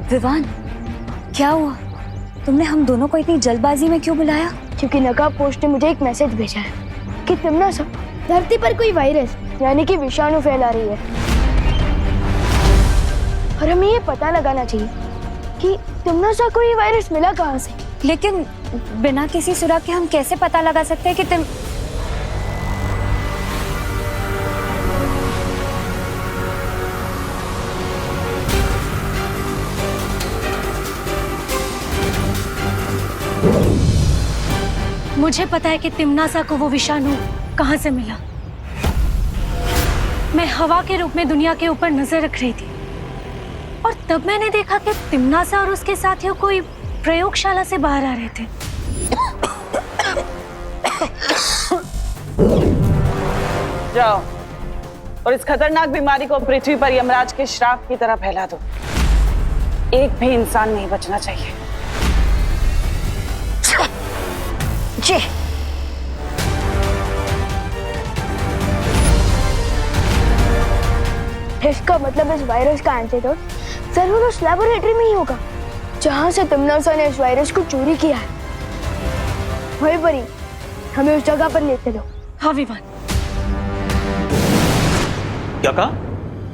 विवान, क्या हुआ? तुमने हम दोनों को इतनी जल्दबाजी में क्यों बुलाया? क्योंकि नकाब पोस्ट ने मुझे एक मैसेज भेजा है कि तिम्ना सा धरती पर कोई वायरस यानी कि विषाणु फैला रही है और हमें ये पता लगाना चाहिए कि तिम्ना सा को ये वायरस मिला कहाँ से। लेकिन बिना किसी सुराग के हम कैसे पता लगा सकते हैं कि मुझे पता है कि तिम्नासा को वो विषाणु कहां से मिला। मैं हवा के रूप में दुनिया के ऊपर नजर रख रही थी और तब मैंने देखा कि तिम्नासा और उसके साथियों कोई प्रयोगशाला से बाहर आ रहे थे। जाओ और इस खतरनाक बीमारी को पृथ्वी पर यमराज के श्राप की तरह फैला दो। एक भी इंसान नहीं बचना चाहिए। जी। इसका मतलब इस वायरस का एंटीडोट जरूर उस लैबोरेटरी में ही होगा जहां से तिम्नासा ने इस वायरस को चोरी किया है। वही परी, हमें उस जगह पर लेते लो। हाँ विवान। क्या कहा?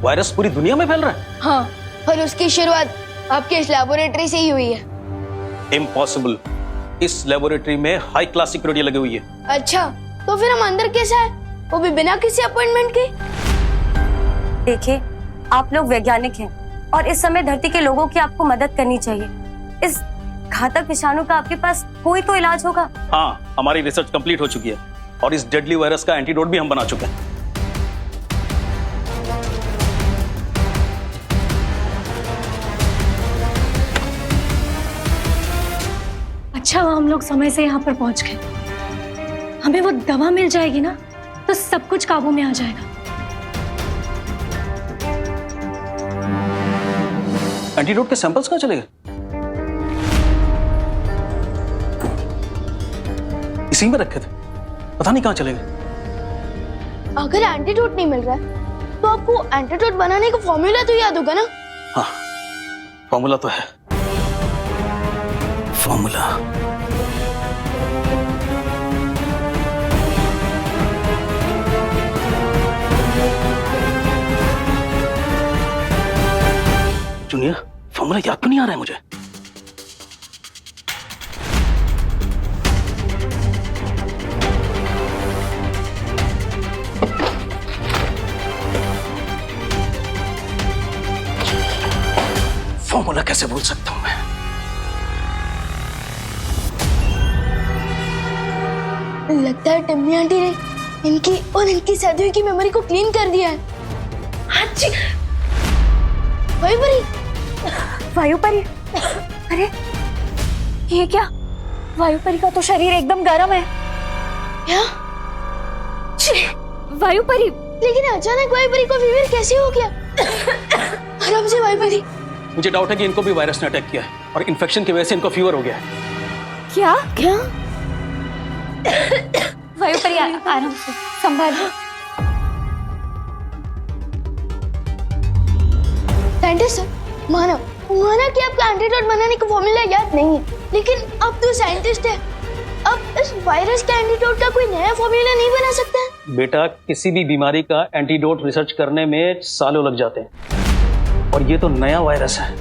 वायरस पूरी दुनिया में फैल रहा है? हाँ, और उसकी शुरुआत आपके इस लैबोरेटरी से ही हुई है। इम्पॉसिबल। इस लैबोरेटरी में हाई क्लास सिक्योरिटी लगी हुई है। अच्छा, तो फिर हम अंदर कैसे आए? वो भी बिना किसी अपॉइंटमेंट के? देखिए, आप लोग वैज्ञानिक हैं और इस समय धरती के लोगों की आपको मदद करनी चाहिए। इस घातक विषाणु का आपके पास कोई तो इलाज होगा। हाँ, हमारी रिसर्च कंप्लीट हो चुकी है और इस डेडली वायरस का एंटीडोट भी हम बना चुके हैं। अच्छा, हम लोग समय से यहाँ पर पहुंच गए। हमें वो दवा मिल जाएगी ना, तो सब कुछ काबू में आ जाएगा। एंटीडोट के सैंपल्स कहाँ चले गए? इसी में रखे थे, पता नहीं कहाँ चले गए। अगर एंटीडोट नहीं मिल रहा है तो आपको एंटीडोट बनाने का फॉर्मूला तो याद होगा ना? हाँ, फॉर्मूला तो है। फॉर्मूला जूनियर, फॉर्मूला याद तो नहीं आ रहा है मुझे। फॉर्मूला कैसे भूल सकता हूं मैं? लगता है टिम्मी आंटी ने इनकी और इनकी साथियों की मेमोरी को क्लीन कर दिया है। हाँ जी। वही परी। वायु परी? अरे ये क्या? वायु परी का तो शरीर एकदम गर्म है। क्या? वायु परी? लेकिन अचानक वायु परी को फीवर कैसे हो गया? आराम से वायु परी। मुझे डाउट है कि इनको भी वायरस ने अटैक किया है और इन्फेक्शन की वजह से इनको फीवर हो गया है। क्या? क्या? वायु परी आराम से संभालो। साइंटिस्ट सर, माना कि आपका एंटीडोट बनाने का फॉर्मूला याद नहीं है, लेकिन अब तो साइंटिस्ट है, अब इस वायरस का एंटीडोट का कोई नया फॉर्मूला नहीं बना सकता है? बेटा, किसी भी बीमारी का एंटीडोट रिसर्च करने में सालों लग जाते हैं और ये तो नया वायरस है,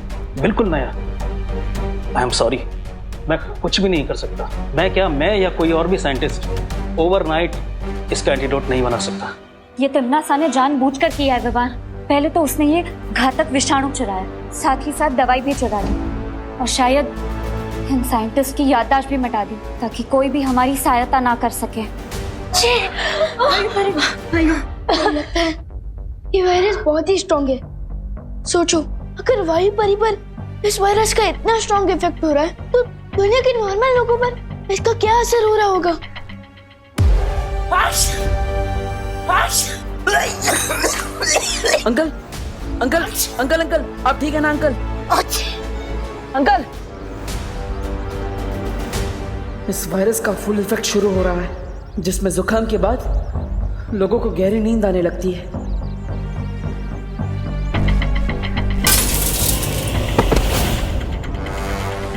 बिल्कुल नया। आई एम सॉरी, मैं कुछ भी नहीं कर सकता। मैं या कोई और भी साइंटिस्ट ओवरनाइट इसका एंटीडोट नहीं बना सकता। ये तिम्नासा ने जानबूझकर किया है विवान। पहले तो उसने ये घातक विषाणु चुराया, साथ ही साथ दवाई भी चुरा ली और शायद इन साइंटिस्ट की याददाश्त भी मिटा दी ताकि कोई भी हमारी सहायता ना कर सके। लगता है ये वायरस बहुत ही स्ट्रॉन्ग है। सोचो, अगर वायु परी पर इस वायरस का इतना स्ट्रॉन्ग इफेक्ट हो रहा है तो दुनिया के नॉर्मल लोगों पर इसका क्या असर हो रहा होगा? अंकल अंकल अंकल अंकल, आप ठीक है ना अंकल? अंकल, इस वायरस का फुल इफेक्ट शुरू हो रहा है, जिसमें जुकाम के बाद लोगों को गहरी नींद आने लगती है।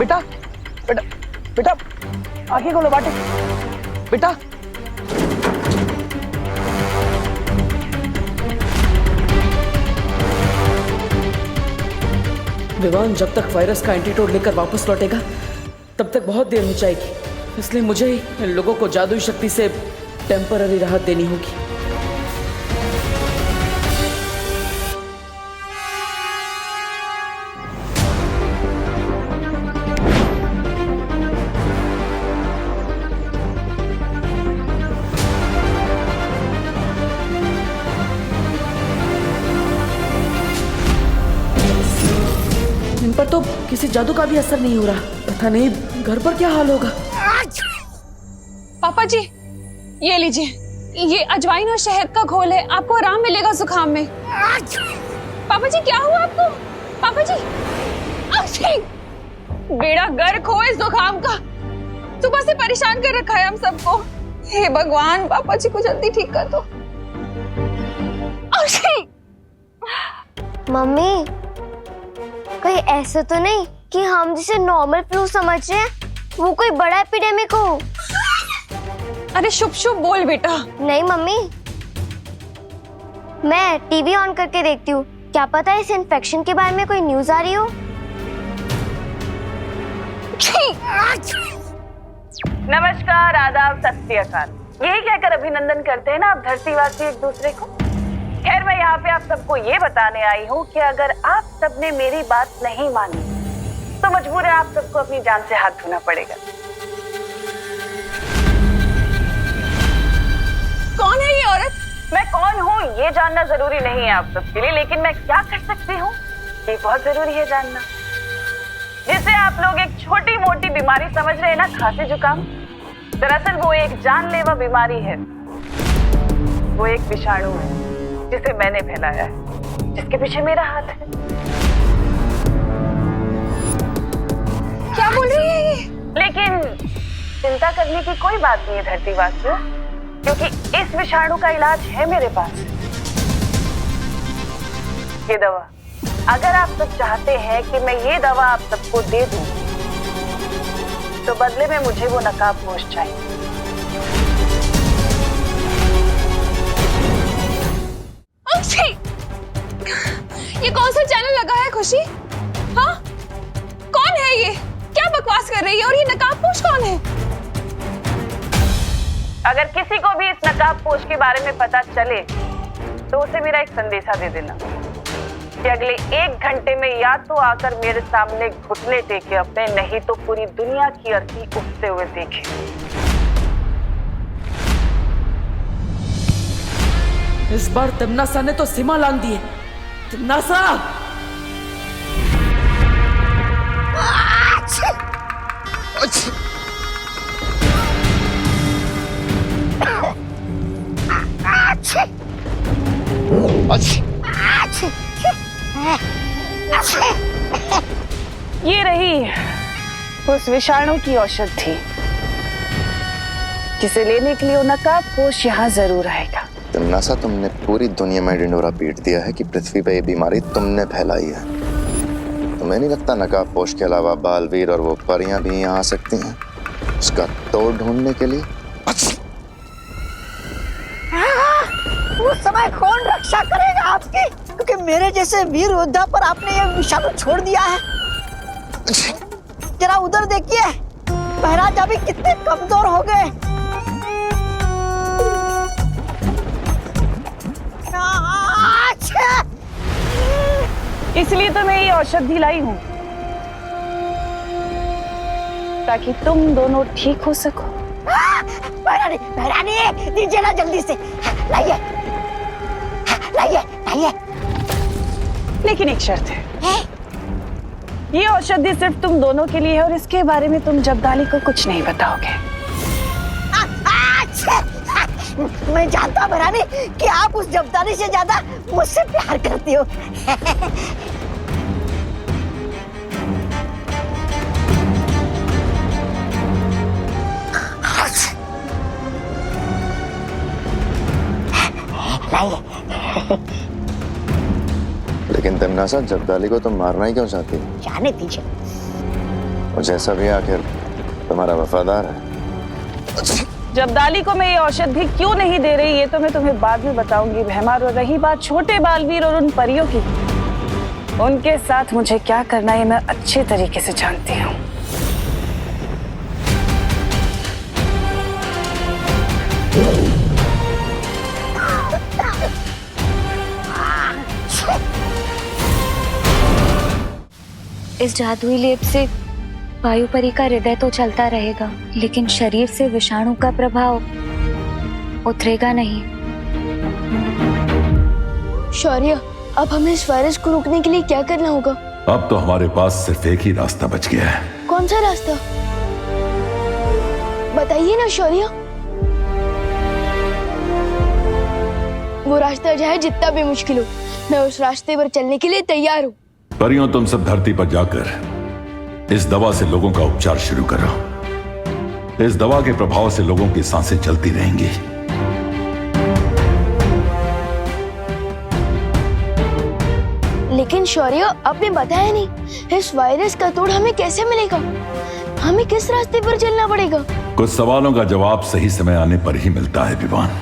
बेटा बेटा बेटा आगे खोलो बाटे बेटा। विवान जब तक वायरस का एंटीडोट लेकर वापस लौटेगा तब तक बहुत देर हो जाएगी, इसलिए मुझे इन लोगों को जादुई शक्ति से टेम्पररी राहत देनी होगी। इन पर तो किसी जादू का भी असर नहीं हो रहा। पता नहीं घर पर क्या हाल होगा। पापा जी ये लीजिए, ये अजवाइन और शहद का घोल है, आपको आराम मिलेगा जुकाम में। पापा जी क्या हुआ आपको? पापा जी बेड़ा गर्क हो इस जुकाम का, सुबह से परेशान कर रखा है हम सबको। हे भगवान, पापा जी को जल्दी ठीक कर दो। मम्मी कहीं ऐसा तो नहीं कि हम जिसे नॉर्मल फ्लू समझ रहे हैं वो कोई बड़ा एपिडेमिक हो? अरे शुभ शुभ बोल बेटा। नहीं मम्मी, मैं टीवी ऑन करके देखती हूँ, क्या पता इस इन्फेक्शन के बारे में कोई न्यूज आ रही हो। नमस्कार, आदाब, सत श्री अकाल, यही कहकर अभिनंदन करते हैं ना आप धरतीवासी एक दूसरे को। खैर मैं यहाँ पे आप सबको ये बताने आई हूँ कि अगर आप सबने मेरी बात नहीं मानी तो मजबूर है आप सबको अपनी जान से हाथ धोना पड़ेगा। कौन है ये औरत? मैं कौन हूँ ये जानना जरूरी नहीं है आप सबके लिए, लेकिन मैं क्या कर सकती हूँ ये बहुत जरूरी है जानना। जिसे आप लोग एक छोटी मोटी बीमारी समझ रहे हैं ना, खांसी जुकाम, दरअसल वो एक जानलेवा बीमारी है। वो एक विषाणु है जिसे मैंने फैलाया है, जिसके पीछे मेरा हाथ है। क्या बोल रही है ये? लेकिन चिंता करने की कोई बात नहीं है धरतीवासियों, क्योंकि इस विषाणु का इलाज है मेरे पास। ये दवा, अगर आप सब चाहते हैं कि मैं ये दवा आप सबको दे दूं, तो बदले में मुझे वो नकाबपोश चाहिए। ये कौन सा चैनल लगा है खुशी? हाँ, कौन है ये? क्या बकवास कर रही है? और ये नकाबपोश कौन है? अगर किसी को भी इस नकाबपोश के बारे में पता चले तो उसे मेरा एक संदेशा दे देना कि अगले 1 घंटे में या तो आकर मेरे सामने घुटने टेके अपने, नहीं तो पूरी दुनिया की अर्थी उगते हुए देखे। इस बार तिम्नासा ने तो सीमा लांघ दी है। तिम्नासा! ये रही उस विषाणु की औषधि जिसे लेने के लिए वो नकाबपोश यहाँ जरूर आएगा। तिम्नासा, तुमने पूरी दुनिया में ढिंडोरा पीट दिया है कि पृथ्वी पे ये बीमारी तुमने फैलाई है। तुम्हें नहीं लगता नकाबपोश के अलावा बालवीर और वो परियां भी यहाँ आ सकती हैं उसका तोड़ ढूंढने के लिए? उस समय कौन रक्षा करेगा आपकी? क्योंकि मेरे जैसे वीर योद्धा पर आपने ये विषाणु छोड़ दिया है। जरा उधर देखिए, महाराज अभी कितने कमजोर हो गए। इसलिए तो मैं ये औषधि लाई हूँ ताकि तुम दोनों ठीक हो सको। महारानी, महारानी दीजिए ना जल्दी से, लाइए लाइए लाइए। लेकिन एक शर्त है, ये औषधि सिर्फ तुम दोनों के लिए है और इसके बारे में तुम जब्दाली को कुछ नहीं बताओगे। मैं जानता महारानी कि आप उस जब्दारी से ज्यादा मुझसे प्यार करती हो। लेकिन तिम्नासा, जब्दाली को तुम मारना ही क्यों चाहती हो? जाने दीजिए, वो जैसा भी आखिर तुम्हारा वफादार है। जब्दाली को मैं ये औषधि क्यों नहीं दे रही ये तो मैं तुम्हें बाद में बताऊंगी भैमार। और रही बात छोटे बालवीर और उन परियों की, उनके साथ मुझे क्या करना है मैं अच्छे तरीके से जानती हूँ। इस जादुई लेप से वायुपरी का हृदय तो चलता रहेगा, लेकिन शरीर से विषाणु का प्रभाव उतरेगा नहीं। शौर्य, अब हमें इस वायरस को रोकने के लिए क्या करना होगा? अब तो हमारे पास सिर्फ एक ही रास्ता बच गया है। कौन सा रास्ता? बताइए ना शौर्य। वो रास्ता चाहे जितना भी मुश्किल हो, मैं उस रास्ते पर चलने के लिए तैयार हूँ। परियों, तुम सब धरती पर जाकर इस दवा से लोगों का उपचार शुरू करो। इस दवा के प्रभाव से लोगों की सांसें चलती रहेंगी। लेकिन शौर्य, आपने बताया नहीं, इस वायरस का तोड़ हमें कैसे मिलेगा? हमें किस रास्ते पर चलना पड़ेगा? कुछ सवालों का जवाब सही समय आने पर ही मिलता है विवान,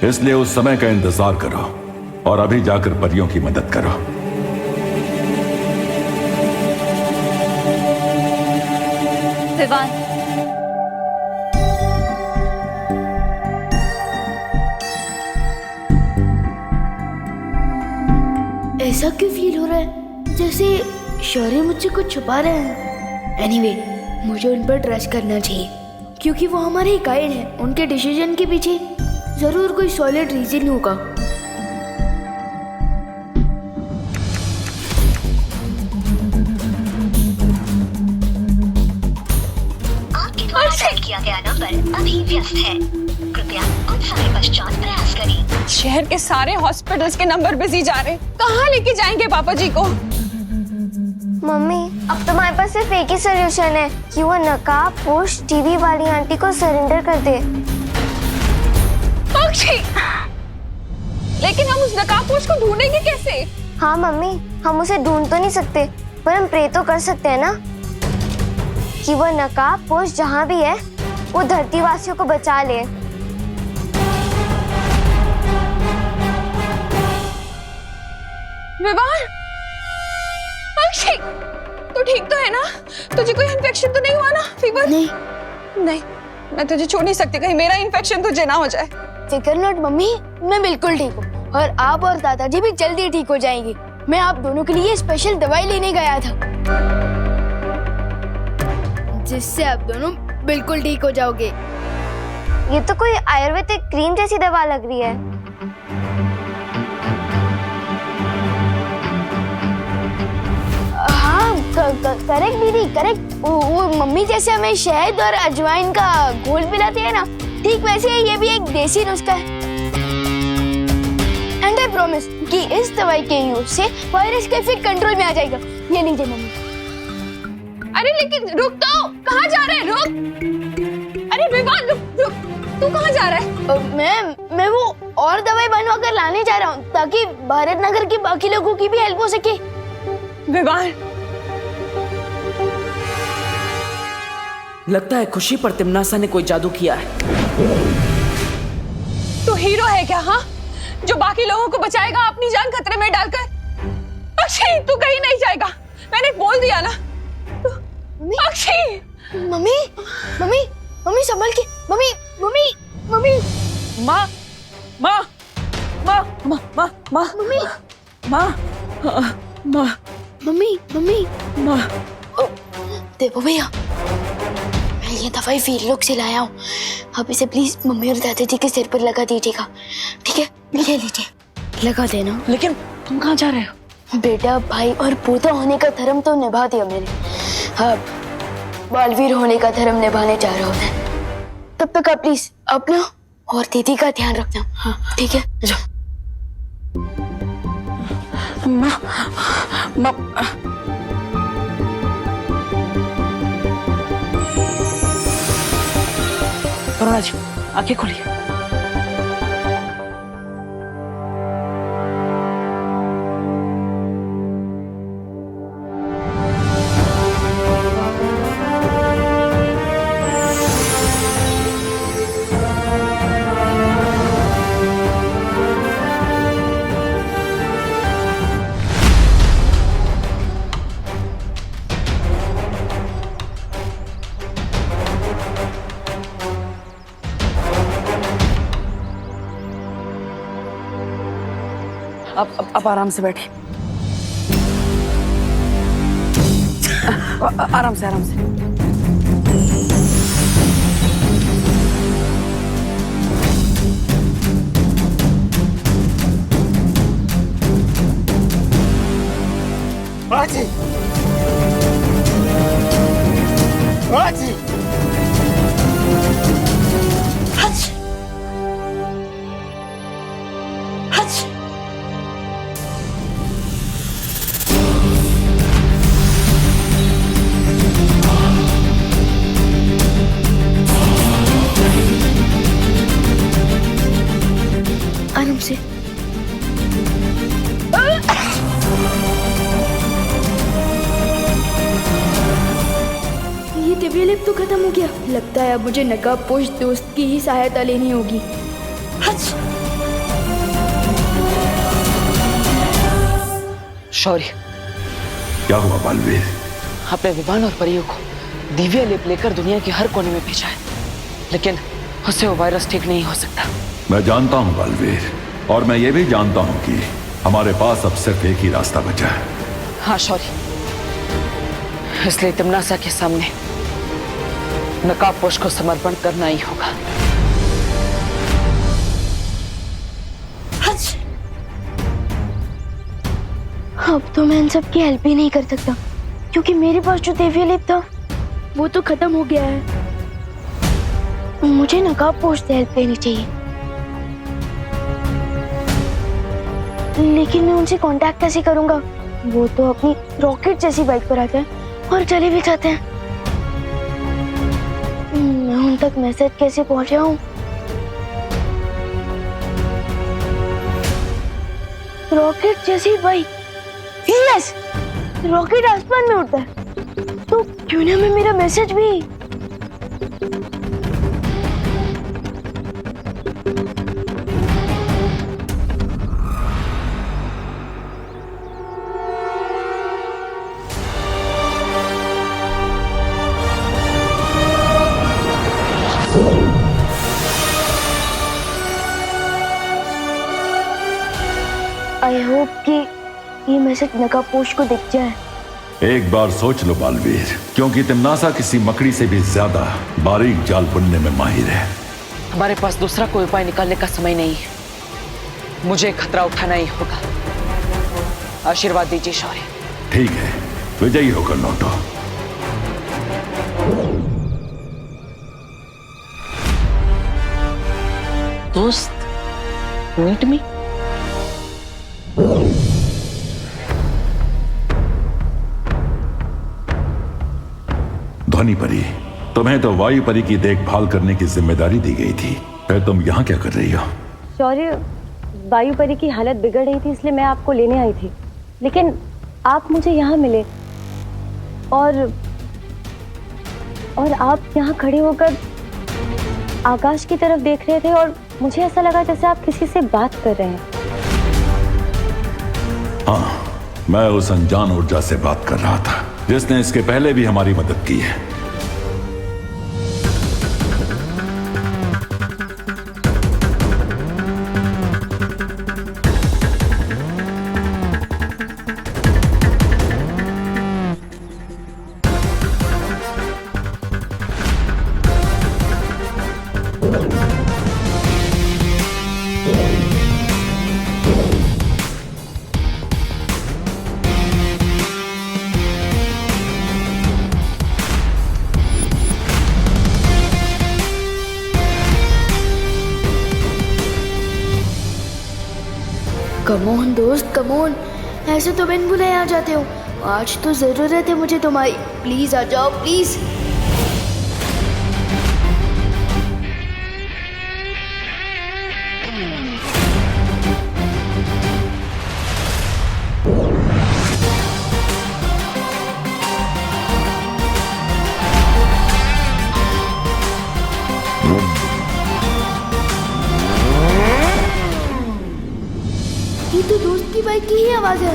इसलिए उस समय का इंतजार करो और अभी जाकर परियों की मदद करो। विवान, ऐसा क्यों फील हो रहा है जैसे शौर्य मुझसे कुछ छुपा रहे हैं? एनीवे, मुझे उन पर ट्रस्ट करना चाहिए क्योंकि वो हमारे गाइड हैं। उनके डिसीजन के पीछे जरूर कोई सॉलिड रीजन होगा। आपके द्वारा डायल किया गया नंबर अभी व्यस्त है, कृपया कुछ समय पश्चात प्रयास करें। शहर के सारे हॉस्पिटल्स के नंबर बिजी जा रहे, कहाँ लेके जाएंगे पापा जी को? मम्मी, अब तुम्हारे पास सिर्फ एक ही सोल्यूशन है कि वो नकाब पोश टीवी वाली आंटी को सरेंडर कर दे। अक्षय, लेकिन हम उस नकाबपोश को ढूंढेंगे कैसे? हाँ मम्मी, हम उसे ढूंढ तो नहीं सकते, पर हम प्रे तो कर सकते हैं ना कि वो नकाबपोश जहाँ भी है वो धरती वासियों को बचा ले। विवान, अक्षय, तू ठीक तो है ना? तुझे कोई इन्फेक्शन तो नहीं हुआ ना? फीवर? नहीं, मैं तुझे छोड़ नहीं सकती, कहीं मेरा इन्फेक्शन तुझे ना हो जाए। फिकर नॉट मम्मी, मैं बिल्कुल ठीक हूँ और आप और दादाजी भी जल्दी ठीक हो जाएंगे। मैं आप दोनों के लिए स्पेशल दवाई लेने गया था जिससे आप दोनों बिल्कुल ठीक हो जाओगे। ये तो कोई आयुर्वेदिक क्रीम जैसी दवा लग रही है। हाँ, करेक्ट दीदी, करेक्ट। वो मम्मी जैसे हमें शहद और अजवाइन का घोल पिलाती है ना, ठीक वैसे ही ये भी एक देसी नुस्खा है। एंड आई प्रॉमिस कि इस दवाई के यूज से वायरस का इफेक्ट कंट्रोल में आ जाएगा। ये लीजिए मम्मी। अरे लेकिन रुक तो, कहाँ जा रहे हैं? रुक! अरे विवान, रुक! तू कहाँ जा रहा है? मैं वो और दवाई बनवा कर लाने जा रहा हूँ ताकि भारत नगर के बाकी लोगों की भी हेल्प हो सके। विवान, लगता है खुशी पर तिमनासा ने कोई जादू किया है। तू हीरो है क्या? हाँ, जो बाकी लोगों को बचाएगा अपनी जान खतरे में डालकर? अक्षय, तू कहीं नहीं जाएगा, मैंने बोल दिया ना। अक्षय! मम्मी, मम्मी, मम्मी संभल के। Mummy, mummy, mummy. माँ, माँ, माँ, माँ, माँ, माँ, मम्मी, माँ, माँ, मम्मी, मम्मी, माँ। देखो भैया, मैं ये दवाई फील्ड से लाया हूँ। आप इसे प्लीज मम्मी और दादाजी के सिर पर लगा दीजिएगा, ठीक है? ले लीजिए, लगा देना। लेकिन तुम कहाँ जा रहे हो? बेटा, भाई और पोता होने का धर्म तो निभा दिया मैंने, अब बालवीर होने का धर्म निभाने जा रहा हूँ मैं। तब तक आप प्लीज अपना और दीदी का ध्यान रखना। हाँ, ठीक है? अरुणा जी, आंखें खोलिए। आप आराम से बैठे। आराम से आराम से। बाजी, बाजी, हच, हच। आराम से। ये दिव्य लेप तो खत्म हो गया। लगता है अब मुझे नकाबपोश दोस्त की ही सहायता लेनी होगी। हच। शौर्य, क्या हुआ बालवीर? आपने विमान और परियों को दिव्य लेप लेकर दुनिया के हर कोने में भेजा है, लेकिन उससे वो वायरस ठीक नहीं हो सकता। मैं जानता हूं बालवीर, और मैं ये भी जानता हूं कि हमारे पास अब सिर्फ एक ही रास्ता बचा है। हाँ शौर्य, इसलिए तिमनासा के सामने नकाबपोश को समर्पण करना ही होगा। हच। अब तो मैं इन सब की हेल्प ही नहीं कर सकता, क्योंकि मेरे पास जो दिव्य लेप था वो तो खत्म हो गया है। मुझे नकाबपोश से हेल्प लेनी चाहिए, लेकिन मैं उनसे कांटेक्ट कैसे करूंगा? वो तो अपनी रॉकेट जैसी बाइक पर आते हैं और चले भी जाते हैं। मैं उन तक मैसेज कैसे पहुंचाऊं? रॉकेट जैसी बाइक? यस, रॉकेट आसमान में उड़ता है, तो क्यों ना मैं मेरा मैसेज भी। आई होप कि ये मैसेज नकाबपोश को दिख जाए। एक बार सोच लो बालवीर, क्योंकि तिमनासा किसी मकड़ी से भी ज्यादा बारीक जाल बुनने में माहिर है। हमारे पास दूसरा कोई उपाय निकालने का समय नहीं है। मुझे खतरा उठाना ही होगा। आशीर्वाद दीजिए शौर्य। ठीक है, विजयी होकर लौटो। दोस्त, मीट मी। ध्वनि परी, तुम्हें तो वायु परी की देखभाल करने की जिम्मेदारी दी गई थी, फिर तुम यहाँ क्या कर रही हो? शौर्य, वायु परी की हालत बिगड़ रही थी, इसलिए मैं आपको लेने आई थी, लेकिन आप मुझे यहाँ मिले और आप यहाँ खड़े होकर आकाश की तरफ देख रहे थे और मुझे ऐसा लगा जैसे आप किसी से बात कर रहे हैं। हाँ, मैं उस अनजान ऊर्जा से बात कर रहा था जिसने इसके पहले भी हमारी मदद की है। कमोन दोस्त, कमोन, ऐसे तो बिन बुलाए आ जाते हो। आज तो जरूरत है मुझे तुम्हारी। प्लीज आ जाओ, प्लीज। ये तो दोस्त की बाइक की ही आवाज है।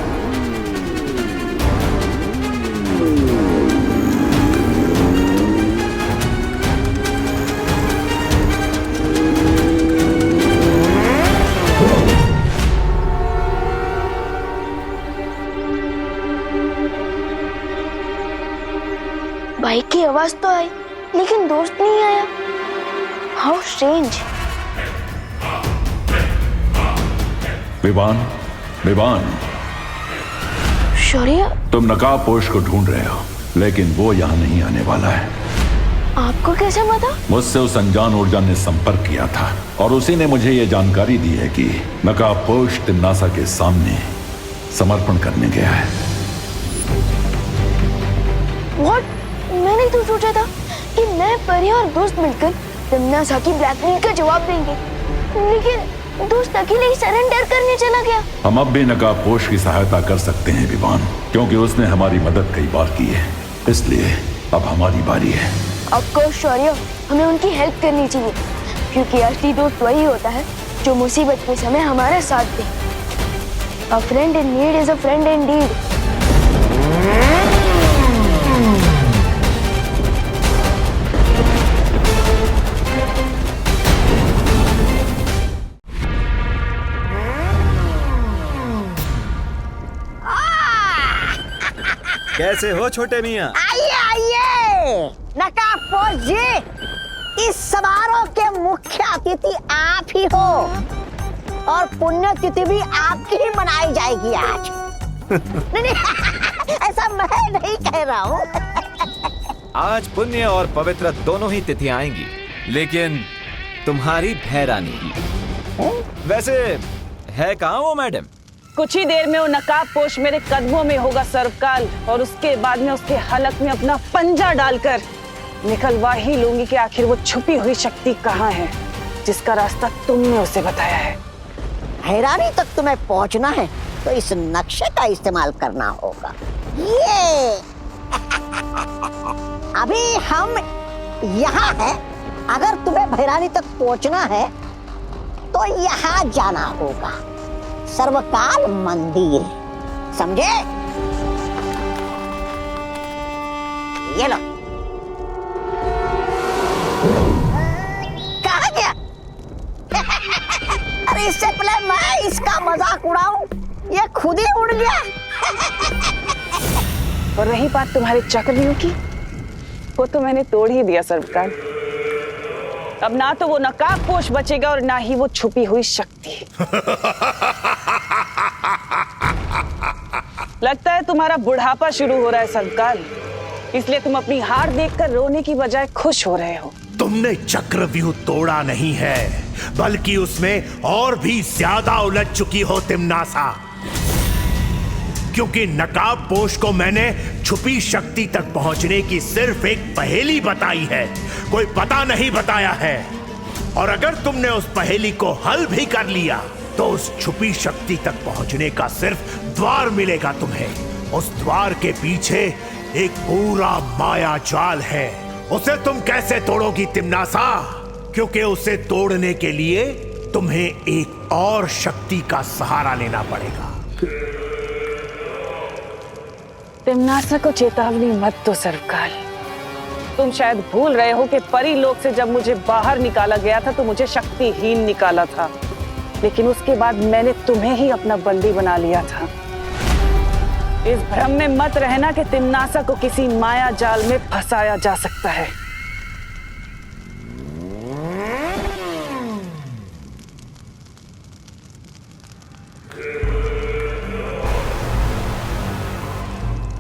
बाइक की आवाज तो आई लेकिन दोस्त नहीं आया। How strange. विवान, विवान, शौर्य, तुम नकाबपोश को ढूंढ रहे हो, लेकिन वो यहाँ नहीं आने वाला है। आपको कैसे पता? मुझसे उस अनजान ऊर्जा ने संपर्क किया था और उसी ने मुझे ये जानकारी दी है कि नकाबपोश तिम्नासा के सामने समर्पण करने गया है। What? मैंने तो सोचा था कि मैं, परी और दोस्त मिलकर तिम्नासा की ब्लैकमेल का जवाब देंगे, लेकिन दोस्त अकेले ही सरेंडर करने चला गया। हम अब भी नकाबपोश की सहायता कर सकते हैं विवान, क्योंकि उसने हमारी मदद कई बार की है, इसलिए अब हमारी बारी है। ऑफकोर्स शौर्य, हमें उनकी हेल्प करनी चाहिए, क्योंकि असली दोस्त वही होता है जो मुसीबत के समय हमारा साथ दे। A friend in need is a friend indeed. कैसे हो छोटे मियाँ? आइए आइए नकाबपोश जी, इस समारोह के मुख्य अतिथि आप ही हो और पुण्यतिथि भी आपकी ही मनाई जाएगी आज। नहीं, ऐसा मैं नहीं कह रहा हूँ। आज पुण्य और पवित्र दोनों ही तिथियां आएंगी, लेकिन तुम्हारी भैरानी वैसे है कहाँ वो मैडम? कुछ ही देर में वो नकाबपोश मेरे कदमों में होगा सर्वकाल, और उसके बाद में उसके हलक में अपना पंजा डालकर निकलवा ही लूंगी कि आखिर वो छुपी हुई शक्ति कहाँ है जिसका रास्ता तुमने उसे बताया है। हैरानी तक तुम्हें पहुंचना है तो इस नक्शे का इस्तेमाल करना होगा। ये अभी हम यहाँ हैं, अगर तुम्हें भैरानी तक पहुंचना है तो यहाँ जाना होगा, सर्वकाल मंदिर, समझे? ये लो। कहाँ गया? अरे इससे पहले मैं इसका मजाक उड़ाऊं, ये खुद ही उड़ गया। और रही बात तुम्हारे चक्रव्यूह की, वो तो मैंने तोड़ ही दिया सर्वकाल। अब ना तो वो नकाबपोश बचेगा और ना ही वो छुपी हुई शक्ति। लगता है तुम्हारा बुढ़ापा शुरू हो रहा है सर्वकाल, इसलिए तुम अपनी हार देखकर रोने की बजाय खुश हो रहे हो। तुमने चक्रव्यूह तोड़ा नहीं है, बल्कि उसमें और भी ज्यादा उलझ चुकी हो तिम्नासा, क्योंकि नकाबपोश को मैंने छुपी शक्ति तक पहुंचने की सिर्फ एक पहेली बताई है, कोई पता नहीं बताया है। और अगर तुमने उस पहेली को हल भी कर लिया तो उस छुपी शक्ति तक पहुंचने का सिर्फ द्वार मिलेगा तुम्हें। उस द्वार के पीछे एक पूरा माया जाल है, उसे तुम कैसे तोड़ोगी तिम्नासा? क्योंकि उसे तोड़ने के लिए तुम्हें एक और शक्ति का सहारा लेना पड़ेगा। तिम्नासा को चेतावनी मत दो सर्वकाल। तुम शायद भूल रहे हो कि परी लोक से जब मुझे बाहर निकाला गया था तो मुझे शक्तिहीन निकाला था, लेकिन उसके बाद मैंने तुम्हें ही अपना बंदी बना लिया था। इस भ्रम में मत रहना कि तिम्नासा को किसी माया जाल में फंसाया जा सकता है।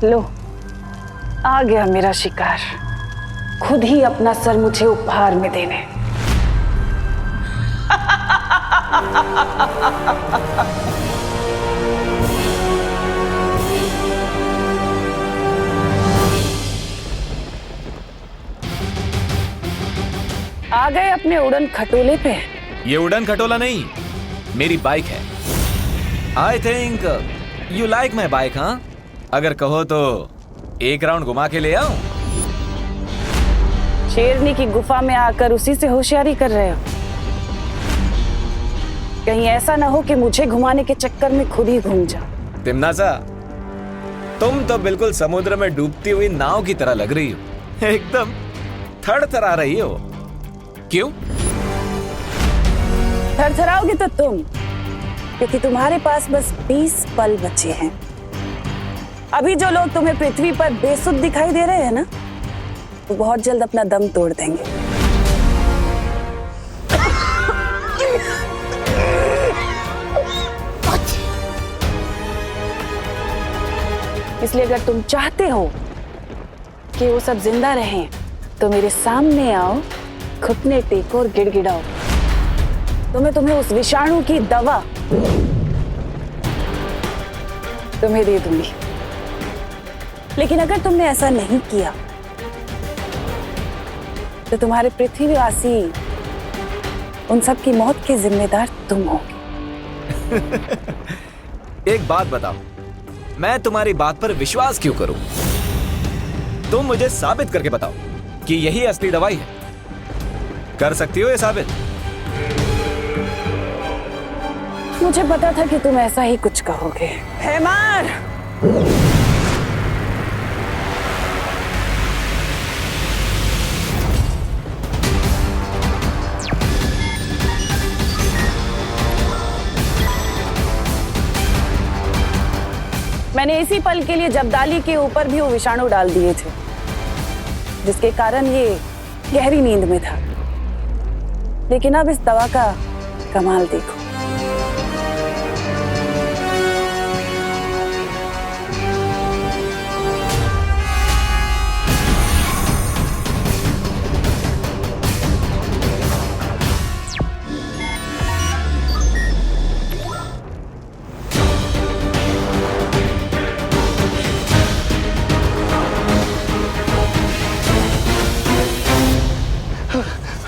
लो, आ गया मेरा शिकार, खुद ही अपना सर मुझे उपहार में देने। आ गए अपने उड़न खटोले पे। ये उड़न खटोला नहीं, मेरी बाइक है। I think you like my bike, हाँ? अगर कहो तो एक राउंड घुमा के ले आऊं? शेरनी की गुफा में आकर उसी से होशियारी कर रहे हो? कहीं ऐसा ना हो कि मुझे घुमाने के चक्कर में खुद ही घूम जाओ। तिम्नासा, तुम तो बिल्कुल समुद्र में डूबती हुई नाव की तरह लग रही हो, एकदम थरथरा रही हो। क्यों? थरथराओगे तो तुम, क्योंकि तुम्हारे पास बस 20 पल बचे हैं। अभी जो लोग तुम्हें पृथ्वी पर बेसुध दिखाई दे रहे हैं ना, वो बहुत जल्द अपना दम तोड़ देंगे। इसलिए अगर तुम चाहते हो कि वो सब जिंदा रहें तो मेरे सामने आओ, घुटने टेको और गिड़गिड़ाओ, तो मैं तुम्हें उस विषाणु की दवा तुम्हें दे दूंगी। लेकिन अगर तुमने ऐसा नहीं किया तो तुम्हारे पृथ्वीवासी उन सब की मौत के जिम्मेदार तुम होगे। एक बात बताओ, मैं तुम्हारी बात पर विश्वास क्यों करूं? तुम मुझे साबित करके बताओ कि यही असली दवाई है। कर सकती हो ये साबित? मुझे पता था कि तुम ऐसा ही कुछ कहोगे। हैमर! मैंने इसी पल के लिए जब्दाली के ऊपर भी वो विषाणु डाल दिए थे, जिसके कारण ये गहरी नींद में था। लेकिन अब इस दवा का कमाल देखो।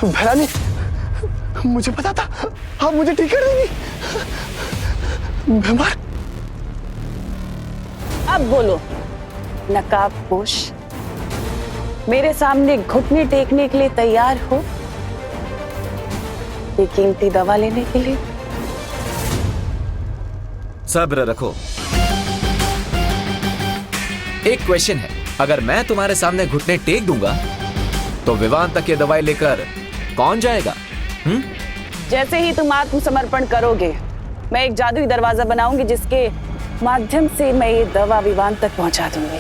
भैरानी, मुझे पता था आप मुझे ठीक कर देंगी। बीमार। अब बोलो नकाबपोश, मेरे सामने घुटने टेकने के लिए तैयार हो ये कीमती दवा लेने के लिए? सब्र रखो। एक क्वेश्चन है, अगर मैं तुम्हारे सामने घुटने टेक दूंगा तो विवान तक ये दवाई लेकर कौन जाएगा? जैसे ही तुम आत्मसमर्पण करोगे, मैं एक जादुई दरवाजा बनाऊंगी जिसके माध्यम से मैं ये दवा विवान तक पहुंचा दूंगी।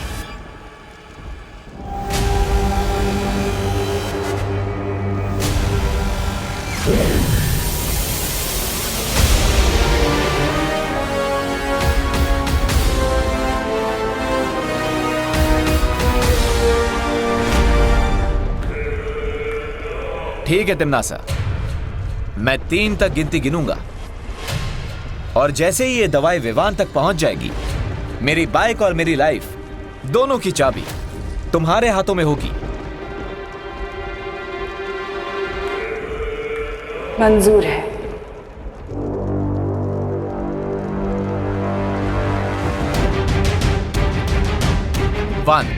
ठीक है तिम्नासा, मैं 3 तक गिनती गिनूंगा और जैसे ही ये दवाई विवान तक पहुंच जाएगी, मेरी बाइक और मेरी लाइफ दोनों की चाबी तुम्हारे हाथों में होगी। मंजूर है। वन,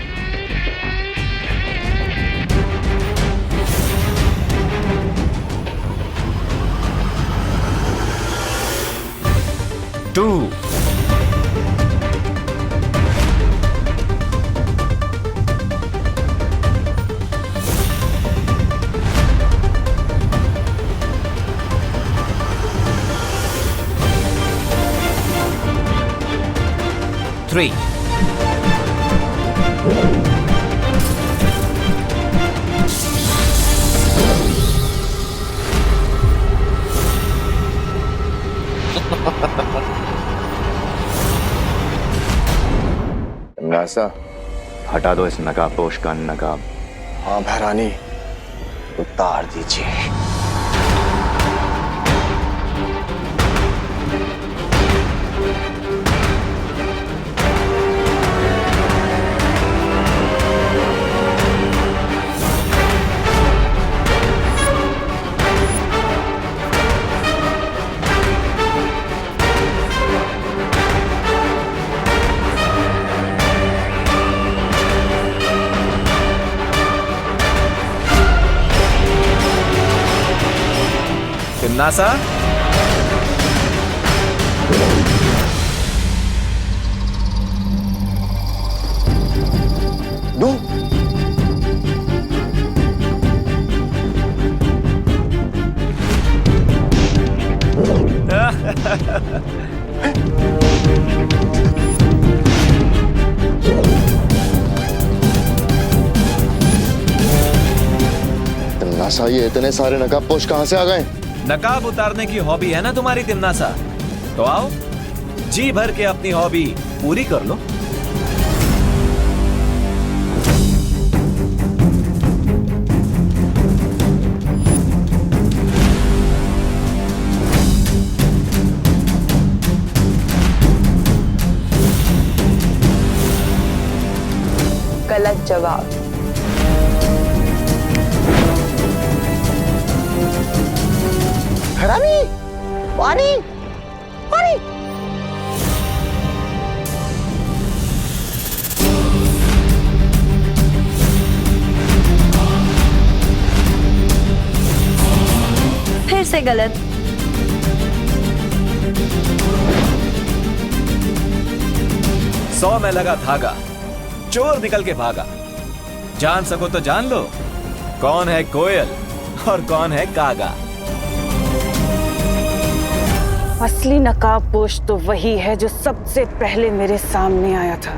2, 3, नासा, हटा दो इस नकाबपोश का नकाब। हाँ भैरानी, उतार दीजिए। तिम्नासा, दो। नासा, ये इतने सारे नकाबपोश कहां से आ गए? नकाब उतारने की हॉबी है ना तुम्हारी तिमनासा, तो आओ जी भर के अपनी हॉबी पूरी कर लो। गलत जवाब। हरामी, पानी, पानी। फिर से गलत। सौ में लगा धागा, चोर निकल के भागा। जान सको तो जान लो, कौन है कोयल और कौन है कागा। असली नकाबपोश तो वही है जो सबसे पहले मेरे सामने आया था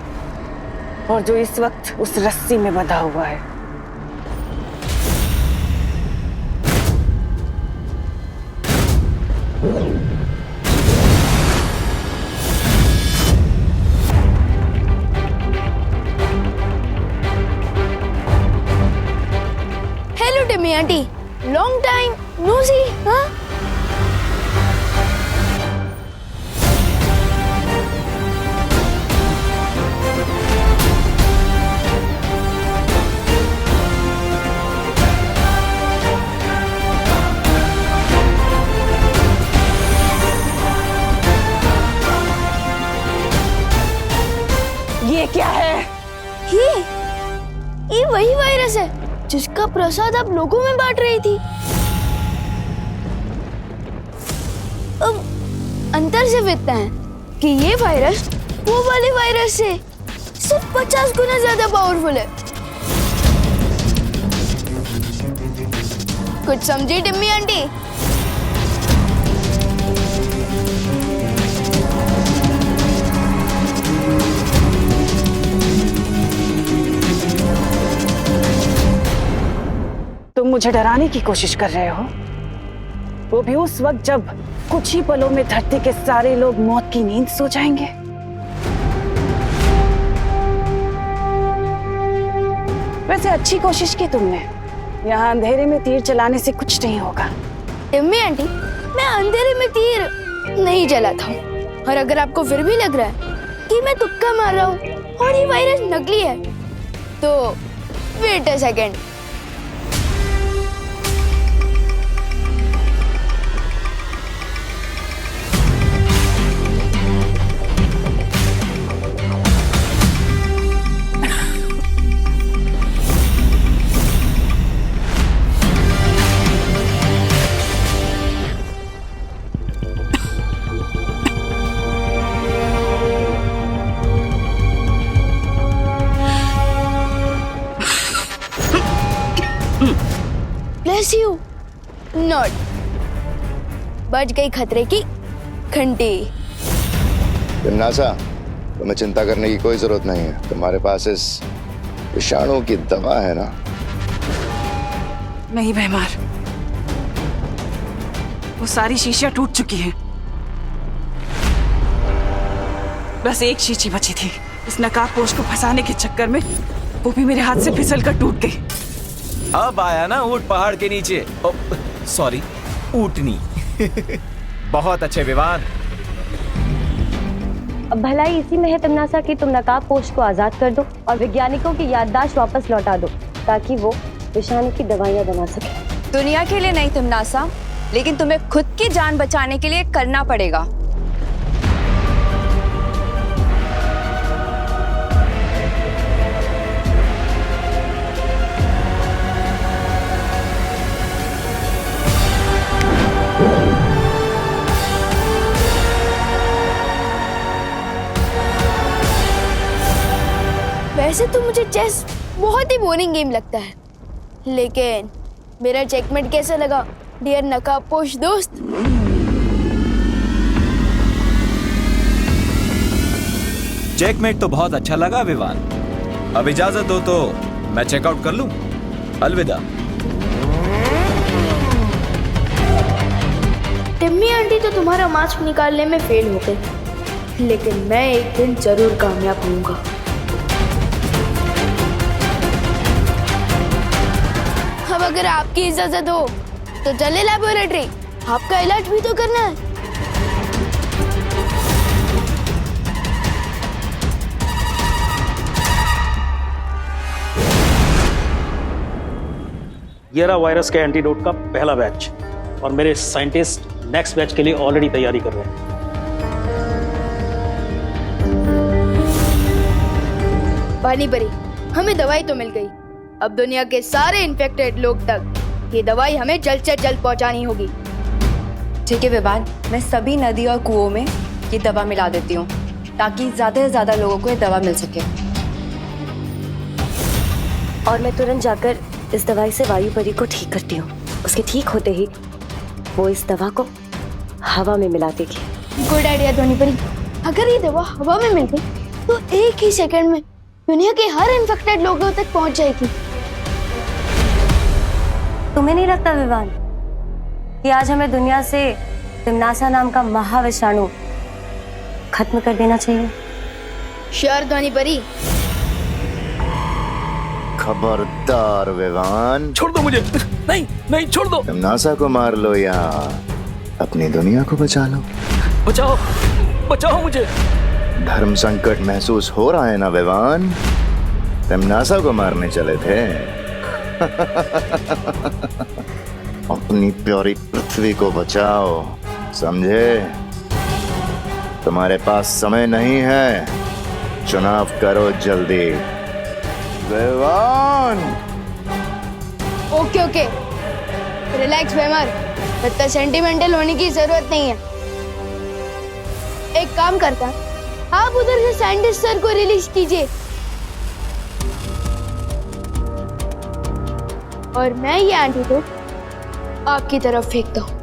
और जो इस वक्त उस रस्सी में बंधा हुआ है। Hello Timmy aunty, long time no see. हाँ, ये क्या है? ये वही वायरस है जिसका प्रसाद आप लोगों में बांट रही थी। अब अंतर सिर्फ इतना है कि ये वायरस वो वाले वायरस से सिर्फ 50 गुना ज्यादा पावरफुल है। कुछ समझी टिम्मी आंटी? तुम मुझे डराने की कोशिश कर रहे हो, वो भी उस वक्त जब कुछ ही पलों में धरती के सारे लोग मौत की नींद सो जाएंगे। वैसे अच्छी कोशिश की तुमने, यहाँ अंधेरे में तीर चलाने से कुछ नहीं होगा। टिम्मी आंटी, मैं अंधेरे में तीर नहीं चलाता हूँ, और अगर आपको फिर भी लग रहा है कि मैं तुक्का मार रहा हूँ और ये वायरस नकली है, तो wait a second. Bless you. Not. बच गई खतरे की घंटी। नासा, तुम्हें चिंता करने की कोई जरूरत नहीं है। तुम्हारे पास इस विषाणु की दवा है ना? नहीं बेमार, वो सारी शीशियां टूट चुकी हैं। बस एक शीशी बची थी। इस नकाबपोश को फंसाने के चक्कर में वो भी मेरे हाथ से फिसल कर टूट गई। अब आया ना ऊंट पहाड़ के नीचे। सॉरी, ऊंटनी। बहुत अच्छे विवान। अब भलाई इसी में है तिमनासा कि तुम नकाबपोश को आजाद कर दो और वैज्ञानिकों की याददाश्त वापस लौटा दो ताकि वो विषाणु की दवाइयां बना सके। दुनिया के लिए नहीं तिमनासा, लेकिन तुम्हें खुद की जान बचाने के लिए करना पड़ेगा। वैसे तो मुझे चेस बहुत ही बोरिंग गेम लगता है, लेकिन मेरा चेकमेट कैसा लगा डियर नकाबपोश दोस्त? चेकमेट तो बहुत अच्छा लगा विवान। अब इजाजत दो तो मैं चेकआउट कर लूं। अलविदा। टिम्मी आंटी तो तुम्हारा मास्क निकालने में फेल हो गई, लेकिन मैं एक दिन जरूर कामयाब होऊंगा। अब अगर आपकी इजाजत हो तो चले लैबोरेटरी, आपका इलाज भी तो करना है। ये रहा वायरस के एंटीडोट का पहला बैच और मेरे साइंटिस्ट नेक्स्ट बैच के लिए ऑलरेडी तैयारी कर रहे हैं। पानी परी, हमें दवाई तो मिल गई। अब दुनिया के सारे इन्फेक्टेड लोग तक ये दवाई हमें जल्द से जल्द पहुंचानी होगी। ठीक है विवान, मैं सभी नदी और कुओं में ये दवा मिला देती हूँ ताकि ज्यादा से ज्यादा लोगों को ये दवा मिल सके। और मैं तुरंत जाकर इस दवाई से वायु परी को ठीक करती हूँ। उसके ठीक होते ही वो इस दवा को हवा में मिला देगी। गुड आइडिया धोनी परी। अगर ये दवा हवा में मिल गई तो एक ही सेकंड में दुनिया के हर इन्फेक्टेड लोगों तक पहुंच जाएगी। तुम्हें नहीं लगता विवान कि आज हमें दुनिया से तिम्नासा नाम का महाविषाणु खत्म कर देना चाहिए? श्योर धोनी परी। खबरदार विवान, छोड़ दो मुझे। नहीं नहीं, छोड़ दो। तुम नासा को मार लो या अपनी दुनिया को बचा लो। बचाओ बचाओ मुझे। धर्म संकट महसूस हो रहा है ना विवान? तुम नासा को मारने चले थे। अपनी प्यारी पृथ्वी को बचाओ, समझे? तुम्हारे पास समय नहीं है, चुनाव करो जल्दी। विवान। ओके ओके, रिलैक्स वेमर, इतना सेंटिमेंटल होने की जरूरत नहीं है। एक काम करता है, आप उधर से साइंटिस्ट सर को रिलीज कीजिए और मैं ये एंटीडोट आपकी तरफ फेंकता हूँ।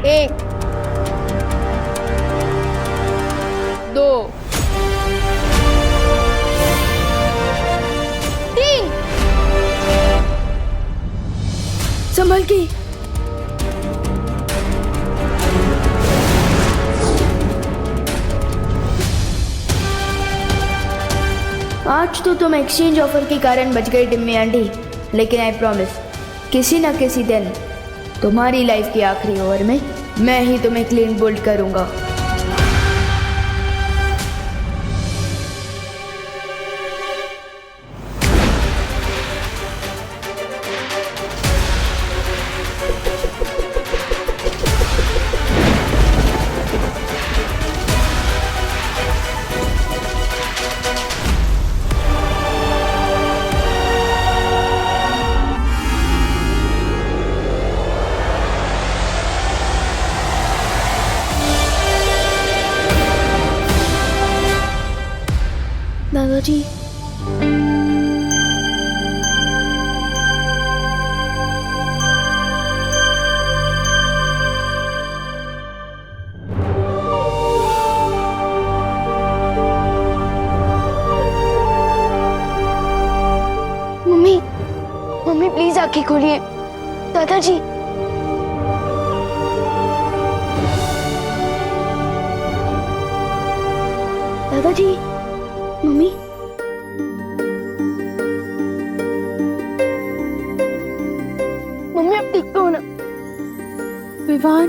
एक, दो, तीन। संभल के। आज तो तुम एक्सचेंज ऑफर के कारण बच गई टिम्मी आंटी, लेकिन आई प्रॉमिस किसी न किसी दिन तुम्हारी लाइफ की आखिरी ओवर में मैं ही तुम्हें क्लीन बोल्ड करूंगा। दादाजी, मम्मी मम्मी प्लीज आंखें खोलिए। दादाजी, दादाजी, मम्मी, मम्मी आप ठीक तो हो ना? विवान,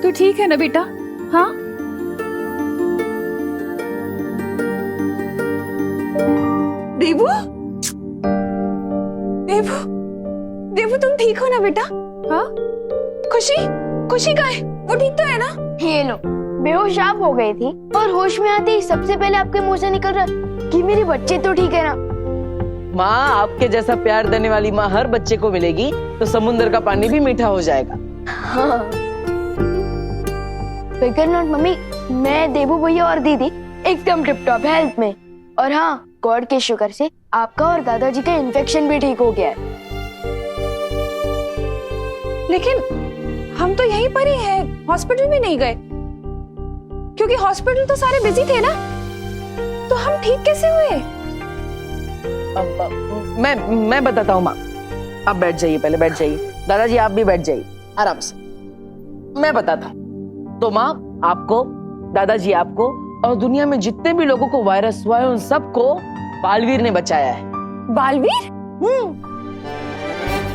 तू ठीक है ना बेटा? हाँ? देवू, देवू, देवू तुम ठीक हो ना बेटा? हाँ? खुशी, खुशी कहाँ है? वो ठीक तो है ना? ये लो, बेहोश आप हो गई थी और होश में आते ही सबसे पहले आपके मुंह से निकल रहा कि मेरे बच्चे तो ठीक है ना। माँ, आपके जैसा प्यार देने वाली माँ हर बच्चे को मिलेगी तो समुद्र का पानी भी मीठा हो जाएगा। हाँ। फिकर नॉट मम्मी, मैं, देवू भैया और दीदी एकदम टिप टॉप हेल्थ में। और हाँ, गॉड के शुक्र से आपका और दादाजी का इन्फेक्शन भी ठीक हो गया है। लेकिन हम तो यहीं पर ही हैं, हॉस्पिटल में नहीं गए, क्योंकि हॉस्पिटल तो सारे बिजी थे ना। तो हम ठीक कैसे हुए? मैं बताता हूँ माँ। आप बैठ जाइए, पहले बैठ जाइए। दादाजी आप भी बैठ जाइए आराम से, मैं बताता हूँ। तो माँ आपको, दादाजी आपको और दुनिया में जितने भी लोगों को वायरस हुआ है उन सबको बालवीर ने बचाया है। बालवीर?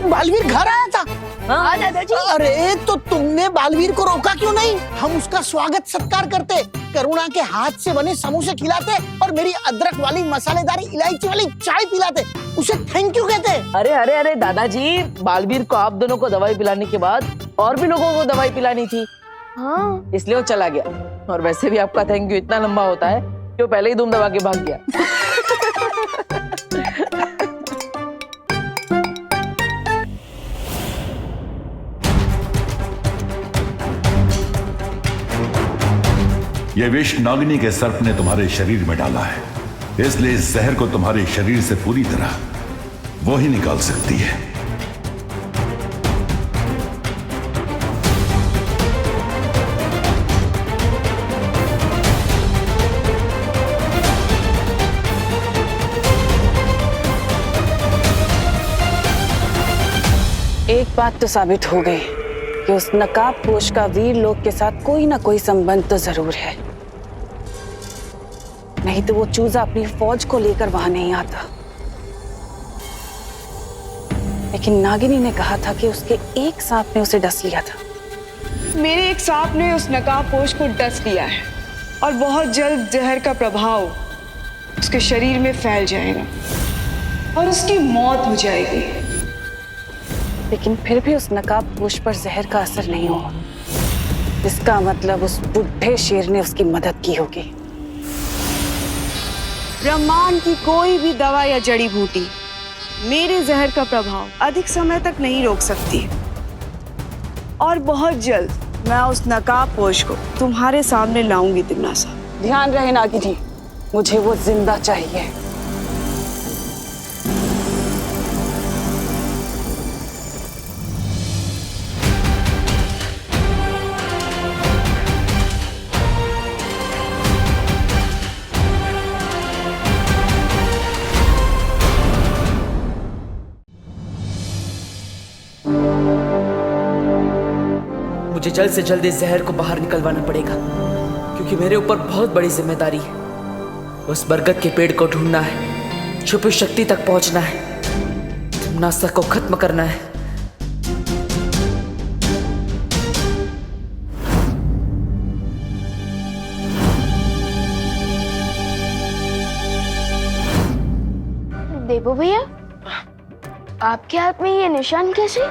बालवीर घर आया था? हाँ दादाजी। अरे तो तुमने बालवीर को रोका क्यों नहीं? हम उसका स्वागत सत्कार करते, करुणा के हाथ से बने समोसे खिलाते और मेरी अदरक वाली मसालेदार इलायची वाली चाय पिलाते, उसे थैंक यू कहते। अरे अरे अरे दादाजी, बालवीर को आप दोनों को दवाई पिलाने के बाद और भी लोगों को दवाई पिलानी थी। हाँ, इसलिए वो चला गया। और वैसे भी आपका थैंक यू इतना लंबा होता है कि वो पहले ही धूम दबा के भाग गया। ये विष नागिनी के सर्प ने तुम्हारे शरीर में डाला है, इसलिए इस जहर को तुम्हारे शरीर से पूरी तरह वो ही निकाल सकती है। एक बात तो साबित हो गई कि उस नकाबपोश का वीर लोक के साथ कोई ना कोई संबंध तो जरूर है, नहीं तो वो चूजा अपनी फौज को लेकर वहां नहीं आता। लेकिन नागिनी ने कहा था कि उसके एक सांप ने उसे डस लिया था। मेरे एक सांप ने उस नकाबपोश को डस लिया है और बहुत जल्द जहर का प्रभाव उसके शरीर में फैल जाएगा और उसकी मौत हो जाएगी। लेकिन फिर भी उस नकाबपोश पर जहर का असर नहीं हुआ। इसका मतलब उस बुढ़े शेर ने उसकी मदद की होगी। ब्रह्मांड की कोई भी दवा या जड़ी बूटी मेरे जहर का प्रभाव अधिक समय तक नहीं रोक सकती और बहुत जल्द मैं उस नकाबपोश को तुम्हारे सामने लाऊंगी तिम्नासा। ध्यान रहे नागिनी, मुझे वो जिंदा चाहिए। मुझे जल्द से जल्द इस जहर को बाहर निकलवाना पड़ेगा, क्योंकि मेरे ऊपर बहुत बड़ी जिम्मेदारी है। उस बरगद के पेड़ को ढूंढना है, छुपी शक्ति तक पहुंचना है, तिम्नासा को खत्म करना है। देबू भैया, आपके हाथ में ये निशान कैसे?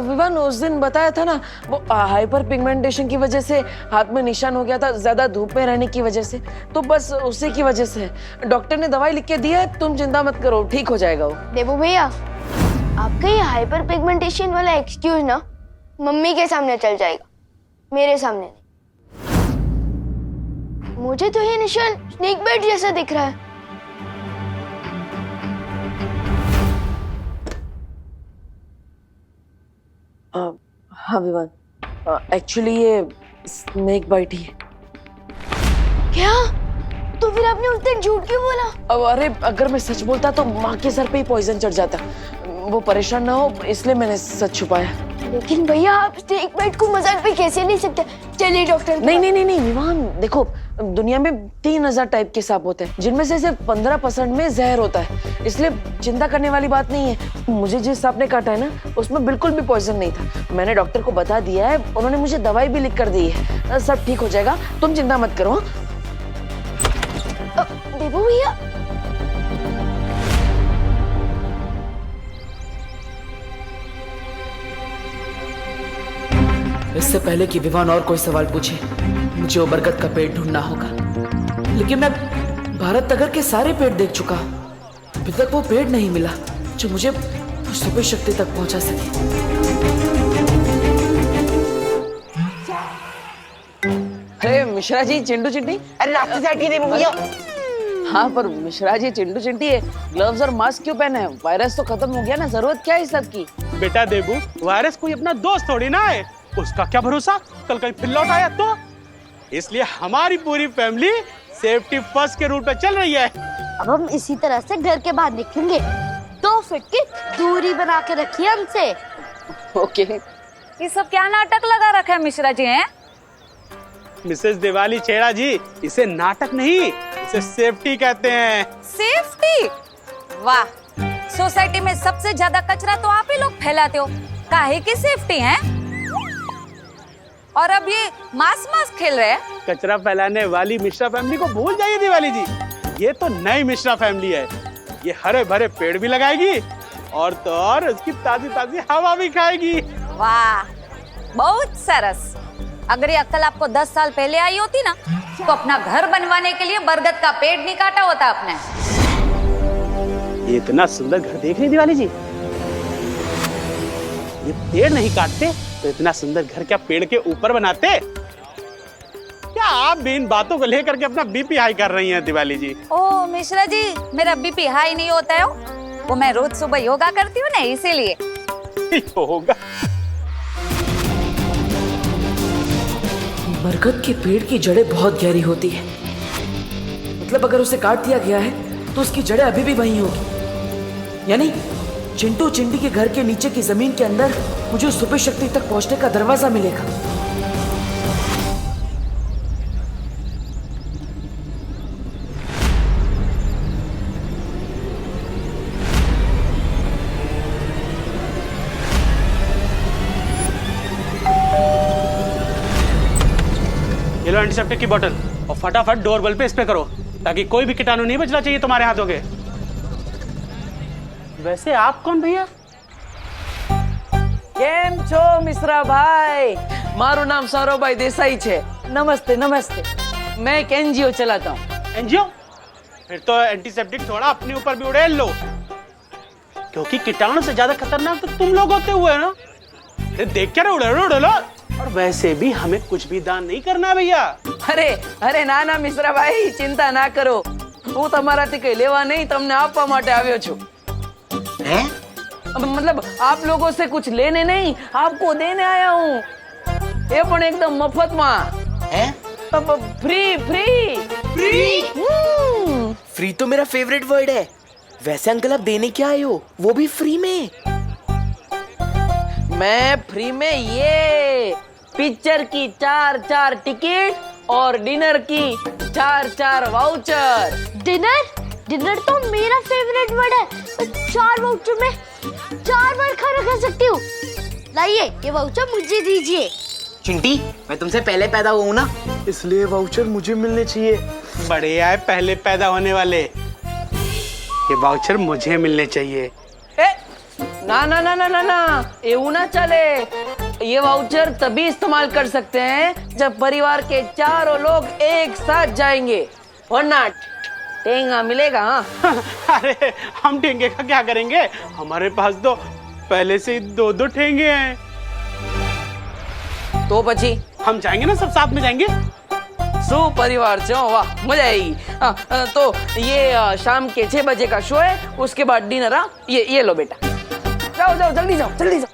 विवान उस दिन बताया था ना, वो हाइपर पिगमेंटेशन की वजह से हाथ में निशान हो गया था, ज्यादा धूप में रहने की वजह से, तो बस उसी की वजह से। डॉक्टर ने दवाई लिख के दी है, तुम चिंता मत करो, ठीक हो जाएगा वो। देबू भैया, आपका ये हाइपर पिगमेंटेशन वाला एक्सक्यूज ना मम्मी के सामने चल जाएगा, मेरे सामने नहीं। मुझे तो ये निशान स्नेक बाइट जैसा दिख रहा है। हाँ विवान, एक्चुअली ये स्नेक बाइट ही है। क्या? तो फिर आपने उस दिन झूठ क्यों बोला? अब अरे अगर मैं सच बोलता तो माँ के सर पे ही पॉइजन चढ़ जाता, वो परेशान ना हो इसलिए मैंने सच छुपाया। लेकिन भैया आप स्नेक बाइट को मजाक पे कैसे नहीं सकते? चलिए डॉक्टर। नहीं विवान, देखो दुनिया में 3000 टाइप के सांप होते हैं, जिनमें से सिर्फ 15% में जहर होता है, इसलिए चिंता करने वाली बात नहीं है। मुझे जिस सांप ने काटा है ना, उसमें बिल्कुल भी पॉइजन नहीं था। मैंने डॉक्टर को बता दिया है, उन्होंने मुझे दवाई भी लिख कर दी है, सब ठीक हो जाएगा, तुम चिंता मत करो। देबू भैया, इससे पहले कि विवान और कोई सवाल पूछे, मुझे वो बरगद का पेड़ ढूंढना होगा। लेकिन मैं भारत नगर के सारे पेड़ देख चुका हूं, अभी तक वो पेड़ नहीं मिला जो मुझे सुपर शक्ति तक पहुंचा सके। अरे मिश्रा जी, चिंटू चिंटी, अरे रास्ते से हटिए देबू भैया। हाँ पर मिश्रा जी, चिंटू चिंटी है, ग्लव्स और मास्क क्यों पहने हैं? वायरस तो खत्म हो गया ना, जरूरत क्या है इस सब की? बेटा देबू, वायरस कोई अपना दोस्त थोड़ी ना है, उसका क्या भरोसा कल कहीं फिर लौट आया तो। इसलिए हमारी पूरी फैमिली सेफ्टी फर्स्ट के रूट पे चल रही है। अब हम इसी तरह से घर के बाहर निकलेंगे। 2 फीट की दूरी बना के रखिए हमसे। ओके। ये सब क्या नाटक लगा रखा है मिश्रा जी हैं? मिसेस दिवाली छेड़ा जी, इसे नाटक नहीं, इसे सेफ्टी कहते हैं। सेफ्टी? वाह, सोसाइटी में सबसे ज्यादा कचरा तो आप ही लोग फैलाते हो, काहे की सेफ्टी है? और अब ये मास खेल रहे हैं। कचरा फैलाने वाली मिश्रा फैमिली को भूल जाइए दिवाली जी, ये तो नई मिश्रा फैमिली है। ये हरे भरे पेड़ भी लगाएगी और तो और उसकी ताजी ताजी हवा भी खाएगी। वाह, बहुत सरस। अगर ये अक्ल आपको 10 साल पहले आई होती ना, तो अपना घर बनवाने के लिए बरगद का पेड़ नहीं काटा होता आपने। ये इतना सुंदर घर देख रही दिवाली जी, ये पेड़ नहीं काटते तो इतना सुंदर घर क्या पेड़ के ऊपर बनाते? क्या आप भी इन बातों को लेकर के अपना बीपी हाई कर रही हैं दिवाली जी? ओ मिश्रा जी, मेरा बीपी हाई नहीं होता है, वो मैं रोज सुबह योगा करती हूँ ना, इसीलिए। योगा? बरगद के पेड़ की जड़ें बहुत गहरी होती है, मतलब अगर उसे काट दिया गया है तो उसकी जड़ें अभी भी वहीं होगी। यानी चिंटू चिंटी के घर के नीचे की जमीन के अंदर मुझे उस सुपर शक्ति तक पहुंचने का दरवाजा मिलेगा। ये लो एंटीसेप्टिक की बोतल और फटाफट डोर बेल पे स्प्रे करो, ताकि कोई भी कीटाणु नहीं बचना चाहिए तुम्हारे हाथों के। वैसे आप कौन भैया? કેમ છો મિશ્રા ભાઈ? મારું નામ સૌરભભાઈ દેસાઈ છે। નમસ્તે નમस्ते। मैं एक एनजीओ चलाता हूँ। एनजीओ? फिर तो एंटीसेप्टिक थोड़ा अपने ऊपर भी उड़ेल लो, क्योंकि कीटाणु से ज्यादा खतरनाक तो तुम लोग होते हुए ना। देख क्या उड़े लो। और वैसे भी हमें कुछ भी दान नहीं करना है भैया। अरे अरे ना ना मिश्रा भाई, चिंता ना करो, હું તમારાથી કઈ લેવા નહીં, તમને આપવા માટે આવ્યો છું। मतलब आप लोगों से कुछ लेने नहीं, आपको देने आया हूँ। ये पण एकदम मफत में। Free free free? फ्री तो मेरा फेवरेट वर्ड है। वैसे अंकल आप देने क्या आए हो, वो भी फ्री में? मैं फ्री में ये पिक्चर की 4 टिकट और डिनर की 4 वाउचर। डिनर तो मेरा फेवरेट वर्ड है। 4 वाउचर में 4 बार खाना खा सकती हूँ। लाइए, ये वाउचर मुझे दीजिए। चिंटी, मैं तुमसे पहले पैदा हुआ हूँ ना, इसलिए वाउचर मुझे मिलने चाहिए। बड़े आए पहले पैदा होने वाले, ये वाउचर मुझे मिलने चाहिए। ना ना ना ना ना ना, એવું ना चले। ये वाउचर तभी इस्तेमाल कर सकते हैं जब परिवार के चारों लोग एक साथ जाएंगे, वरना टेंगा मिलेगा। अरे हम टेंगे का क्या करेंगे, हमारे पास तो पहले से ही 2 ठेंगे हैं। तो पची हम जाएंगे ना, सब साथ में जाएंगे। परिवार से वाह, मजा आएगी। तो ये शाम के 6 बजे का शो है, उसके बाद डिनर। ये लो बेटा, जाओ जाओ, जल्दी जाओ जल्दी जाओ।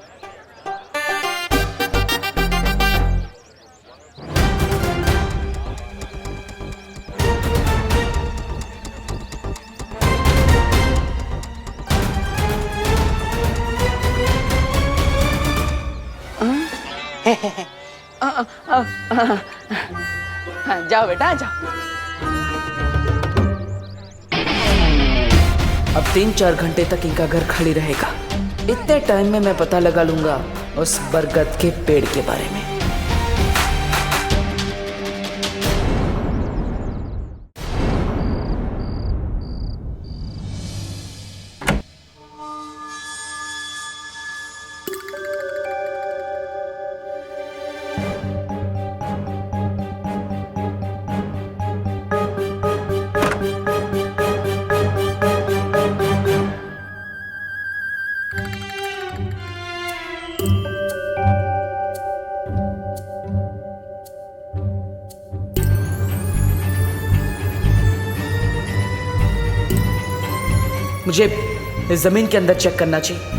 जाओ बेटा जाओ। अब 3-4 घंटे तक इनका घर खाली रहेगा। इतने टाइम में मैं पता लगा लूंगा उस बरगद के पेड़ के बारे में। मुझे इस जमीन के अंदर चेक करना चाहिए।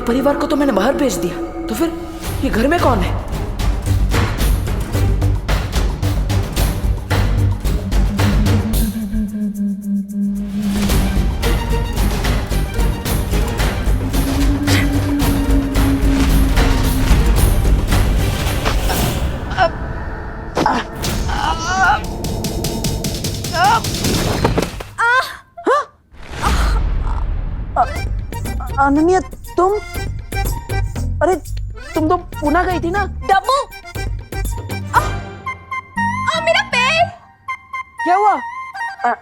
परिवार को तो मैंने बाहर भेज दिया, तो फिर ये घर में कौन है? अनन्या, तुम, अरे तुम तो पुणे गई थी ना? डब्बू, मेरा पैर। क्या हुआ?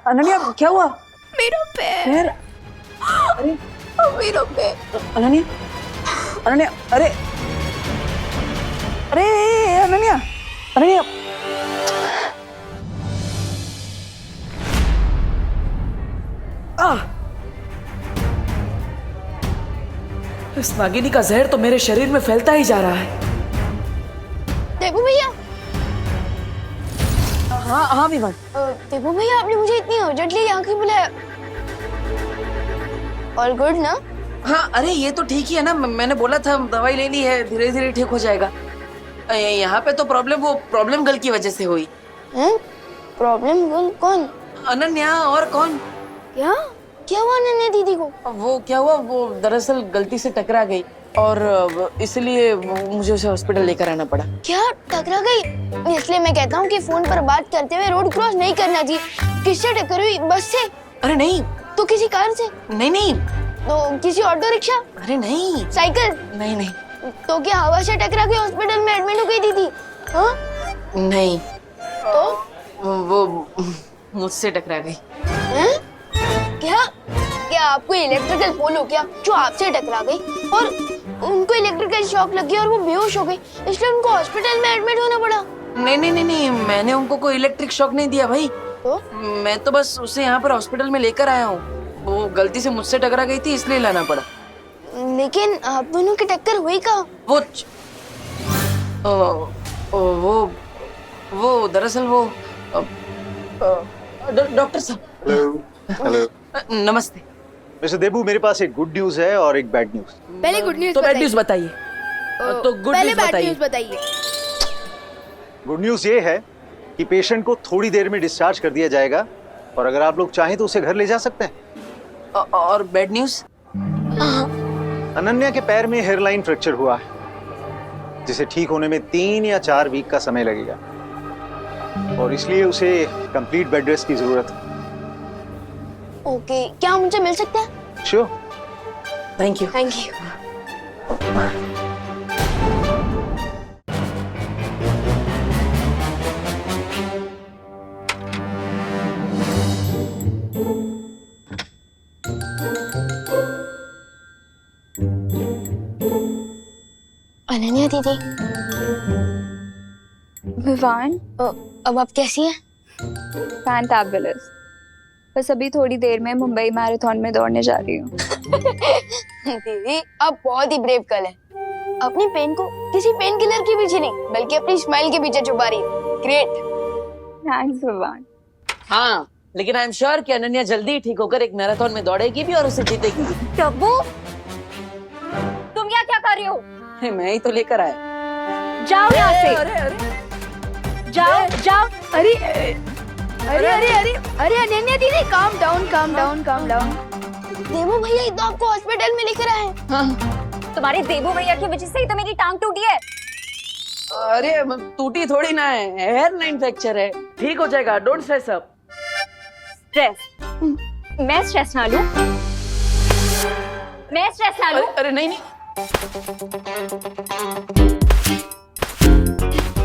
अनन्या क्या हुआ? मेरा पैर। अरे मेरा पैर। अनन्या, अनन्या, अरे अरे अनन्या, अनन्या, इस नागिनी का जहर तो मेरे शरीर में फैलता ही जा रहा है। देबू भैया। हाँ हाँ विमान। देबू भैया, आपने मुझे इतनी अर्जेंटली यहाँ क्यों बुलाया? ऑल गुड ना? हाँ, अरे ये तो ठीक ही है ना, मैंने बोला था दवाई लेनी है, धीरे धीरे ठीक हो जाएगा। यहाँ पे तो प्रॉब्लम गर्ल की वजह से हुई। प्रॉब्लम गर्ल कौन? अनन्या, और कौन? क्या हुआ अनन्या दीदी को? वो क्या हुआ, वो दरअसल गलती से टकरा गई और इसलिए मुझे उसे हॉस्पिटल लेकर आना पड़ा। क्या टकरा गई? इसलिए मैं कहता हूँ कि फोन पर बात करते हुए रोड क्रॉस नहीं करना चाहिए। किससे टक्कर हुई? बस से? अरे नहीं। तो किसी कार से? नहीं नहीं। तो किसी ऑटो रिक्शा? अरे नहीं। साइकिल? नहीं नहीं। तो क्या हवा से टकरा के हॉस्पिटल में एडमिट हो गई दीदी? हाँ? नहीं। तो वो मुझसे टकरा गई। क्या आपको इलेक्ट्रिकल पोल हो क्या जो आपसे टकरा गई और उनको इलेक्ट्रिकल शॉक लग गया और वो बेहोश हो गई, इसलिए उनको हॉस्पिटल में एडमिट होना पड़ा? नहीं नहीं नहीं नहीं, मैंने उनको कोई इलेक्ट्रिक शॉक नहीं दिया भाई। तो? मैं तो बस उसे यहाँ पर हॉस्पिटल में लेकर आया हूँ। वो गलती से मुझसे टकरा गई थी, इसलिए लाना पड़ा। लेकिन आप दोनों की टक्कर हुई कहाँ? वो दरअसल वो डॉक्टर साहब। हेलो। नमस्ते मिस्टर देबू, मेरे पास एक गुड न्यूज है और एक बैड न्यूज। पहले गुड न्यूज तो बैड न्यूज बताइए। तो गुड न्यूज बताइए। गुड न्यूज ये है कि पेशेंट को थोड़ी देर में डिस्चार्ज कर दिया जाएगा और अगर आप लोग चाहें तो उसे घर ले जा सकते हैं। और बैड न्यूज? अनन्या के पैर में हेयरलाइन फ्रैक्चर हुआ है, जिसे ठीक होने में 3 या 4 वीक का समय लगेगा और इसलिए उसे कंप्लीट बेड रेस्ट की जरूरत है। ओके, क्या हम उनसे मिल सकते हैं? Sure. Thank you. Thank you. Ananya दीदी। विवान, अब आप कैसी हैं? फैंटाबुलस। बस अभी थोड़ी देर में मुंबई मैराथन में दौड़ने जा रही हूँ। दीदी, आप बहुत ही ब्रेव गर्ल है। अपनी पेन को किसी पेन किलर के पीछे नहीं बल्कि अपनी स्माइल के पीछे छुपा रही है। ग्रेट। थैंक्स विवान। हाँ, लेकिन आई एम श्योर कि अनन्या जल्दी ठीक होकर एक मैराथन में दौड़ेगी भी और उसे जीतेगी। डब्बू, तुम यहाँ क्या कर रही हो? मैं ही तो लेकर आया। जाओ यहाँ से। अरे अरे जाओ जाओ। अरे अरे अरे अरे अरे अनन्या दीदी, calm down calm down calm down. देवू भैया तो आपको हॉस्पिटल में लेकर आए। हाँ। तुम्हारे देवू भैया की वजह से ही तो मेरी टांग टूटी है। अरे टूटी थोड़ी ना है, हेयर लाइन फ्रैक्चर है, ठीक हो जाएगा, डोंट स्ट्रेस अप। स्ट्रेस? मैं स्ट्रेस ना लूं? मैं स्ट्रेस ना लूं? अरे नहीं नहीं।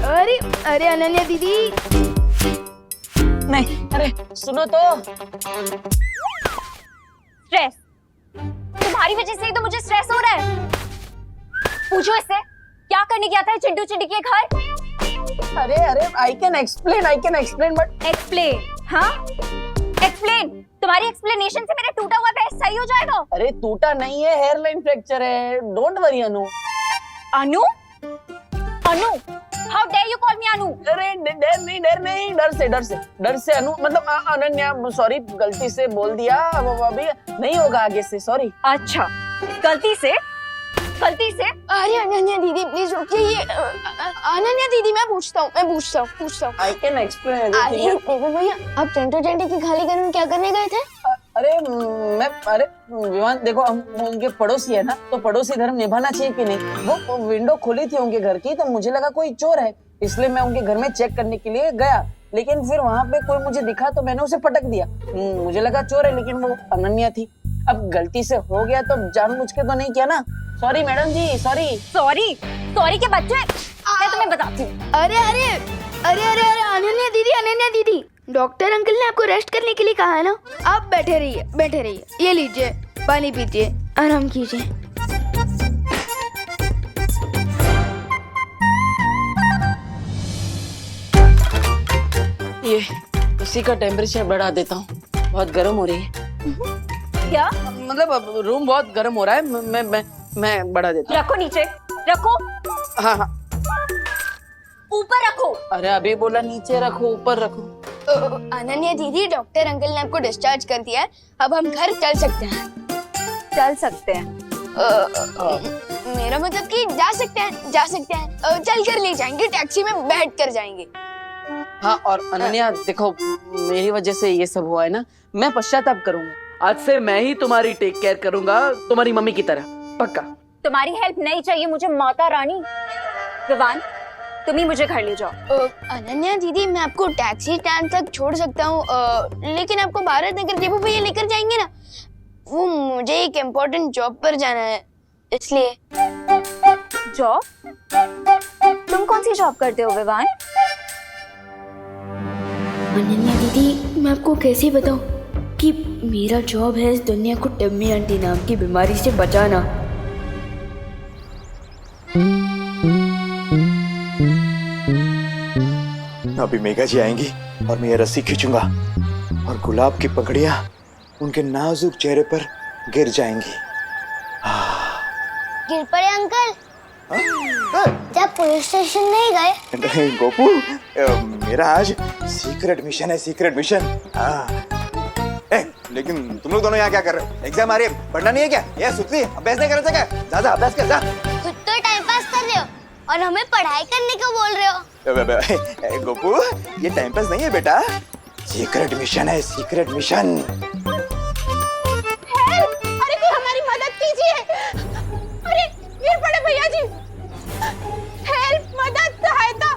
अरे अरे अनन्या दीदी नहीं, अरे सुनो तो। स्ट्रेस? तुम्हारी वजह से ही तो मुझे स्ट्रेस हो रहा है। पूछो इससे, क्या करने गया था चिंटू चिंटी के घर? अरे अरे I can explain but. Explain? हाँ, एक्सप्लेन। तुम्हारी एक्सप्लेनेशन से मेरा टूटा हुआ पैर सही हो जाएगा? अरे टूटा नहीं है, हेयर लाइन फ्रैक्चर है, don't worry Anu. Anu? Anu? How dare you call me अनु? अरे डर नहीं, डर से अनु, मतलब अनन्या, सॉरी, गलती से बोल दिया, वो अभी नहीं होगा आगे से, सॉरी। अच्छा, गलती से? गलती से। अरे अनन्या दीदी प्लीज रुकिए, ये अनन्या दीदी मैं पूछता हूँ। I can explain. अरे देखो भैया, आप टेंटो टेंटी की खाली घर में क्या करने गए थे? अरे विवान देखो, हम उनके पड़ोसी है ना, तो पड़ोसी धर्म निभाना चाहिए कि नहीं। वो विंडो खुली थी उनके घर की, तो मुझे लगा कोई चोर है, इसलिए मैं उनके घर में चेक करने के लिए गया। लेकिन फिर वहाँ पे कोई मुझे दिखा तो मैंने उसे पटक दिया। मुझे लगा चोर है, लेकिन वो अनन्या थी। अब गलती से हो गया तो जानबूझ के तो नहीं किया ना। सॉरी मैडम जी, सॉरी के बच्चे, मैं तुम्हें बताती हूँ। अरे अनन्या दीदी, डॉक्टर अंकल ने आपको रेस्ट करने के लिए कहा है ना। आप बैठे रहिए। ये लीजिए, पानी पीजिए, आराम कीजिए। ये इसी का टेम्परेचर बढ़ा देता हूँ, बहुत गर्म हो रही है। क्या मतलब अब रूम बहुत गर्म हो रहा है, मैं बढ़ा देता हूँ। रखो नीचे, रखो। हाँ, ऊपर रखो। अरे अभी बोला नीचे रखो, ऊपर रखो। अनन्या दीदी, डॉक्टर अंकल ने आपको डिस्चार्ज कर दिया है, अब हम घर चल सकते हैं। मेरा मतलब कि जा सकते हैं। चल कर ले जाएंगे, टैक्सी में बैठ कर जाएंगे। हाँ, और अनन्या देखो, मेरी वजह से ये सब हुआ है ना, मैं पश्चाताप करूंगा। आज से मैं ही तुम्हारी टेक केयर करूंगा, तुम्हारी मम्मी की तरह, पक्का। तुम्हारी हेल्प नहीं चाहिए मुझे माता रानी। विवान, तुम ही मुझे घर ले जाओ। अनन्या दीदी, मैं आपको टैक्सी स्टैंड तक छोड़ सकता हूँ, लेकिन आपको भारत नगर देवू भैया लेकर जाएंगे ना। वो मुझे एक इम्पोर्टेंट जॉब पर जाना है, इसलिए। जॉब? तुम कौन सी जॉब करते हो विवान? अनन्या दीदी, मैं आपको कैसे बताऊं कि मेरा जॉब है इस दुनिया को टम्मी आंटी नाम की बीमारी से बचाना। अभी मेघा जी आएंगी और मैं ये रस्सी खींचूंगा और गुलाब की पकड़ियां उनके नाजुक चेहरे पर गिर जाएंगी। गिर पड़े अंकल? जब पुलिस स्टेशन नहीं गए? नहीं गोपू, मेरा आज सीक्रेट मिशन है, सीक्रेट मिशन। लेकिन तुम लोग दोनों यहाँ क्या कर रहे हो? एग्जाम आ रही है, पढ़ना नहीं है क्या? ये सुतली अभ्यास नहीं करना क्या? ज्यादा अभ्यास कर जा। खुद तो टाइम पास कर रहे हो और हमें पढ़ाई करने को बोल रहे हो। गोपू, ये टाइम पास नहीं है बेटा, सीक्रेट मिशन है, सीक्रेट मिशन। अरे कोई हमारी मदद कीजिए। अरे गिर पड़े भैया जी। हेल्प, सहायता,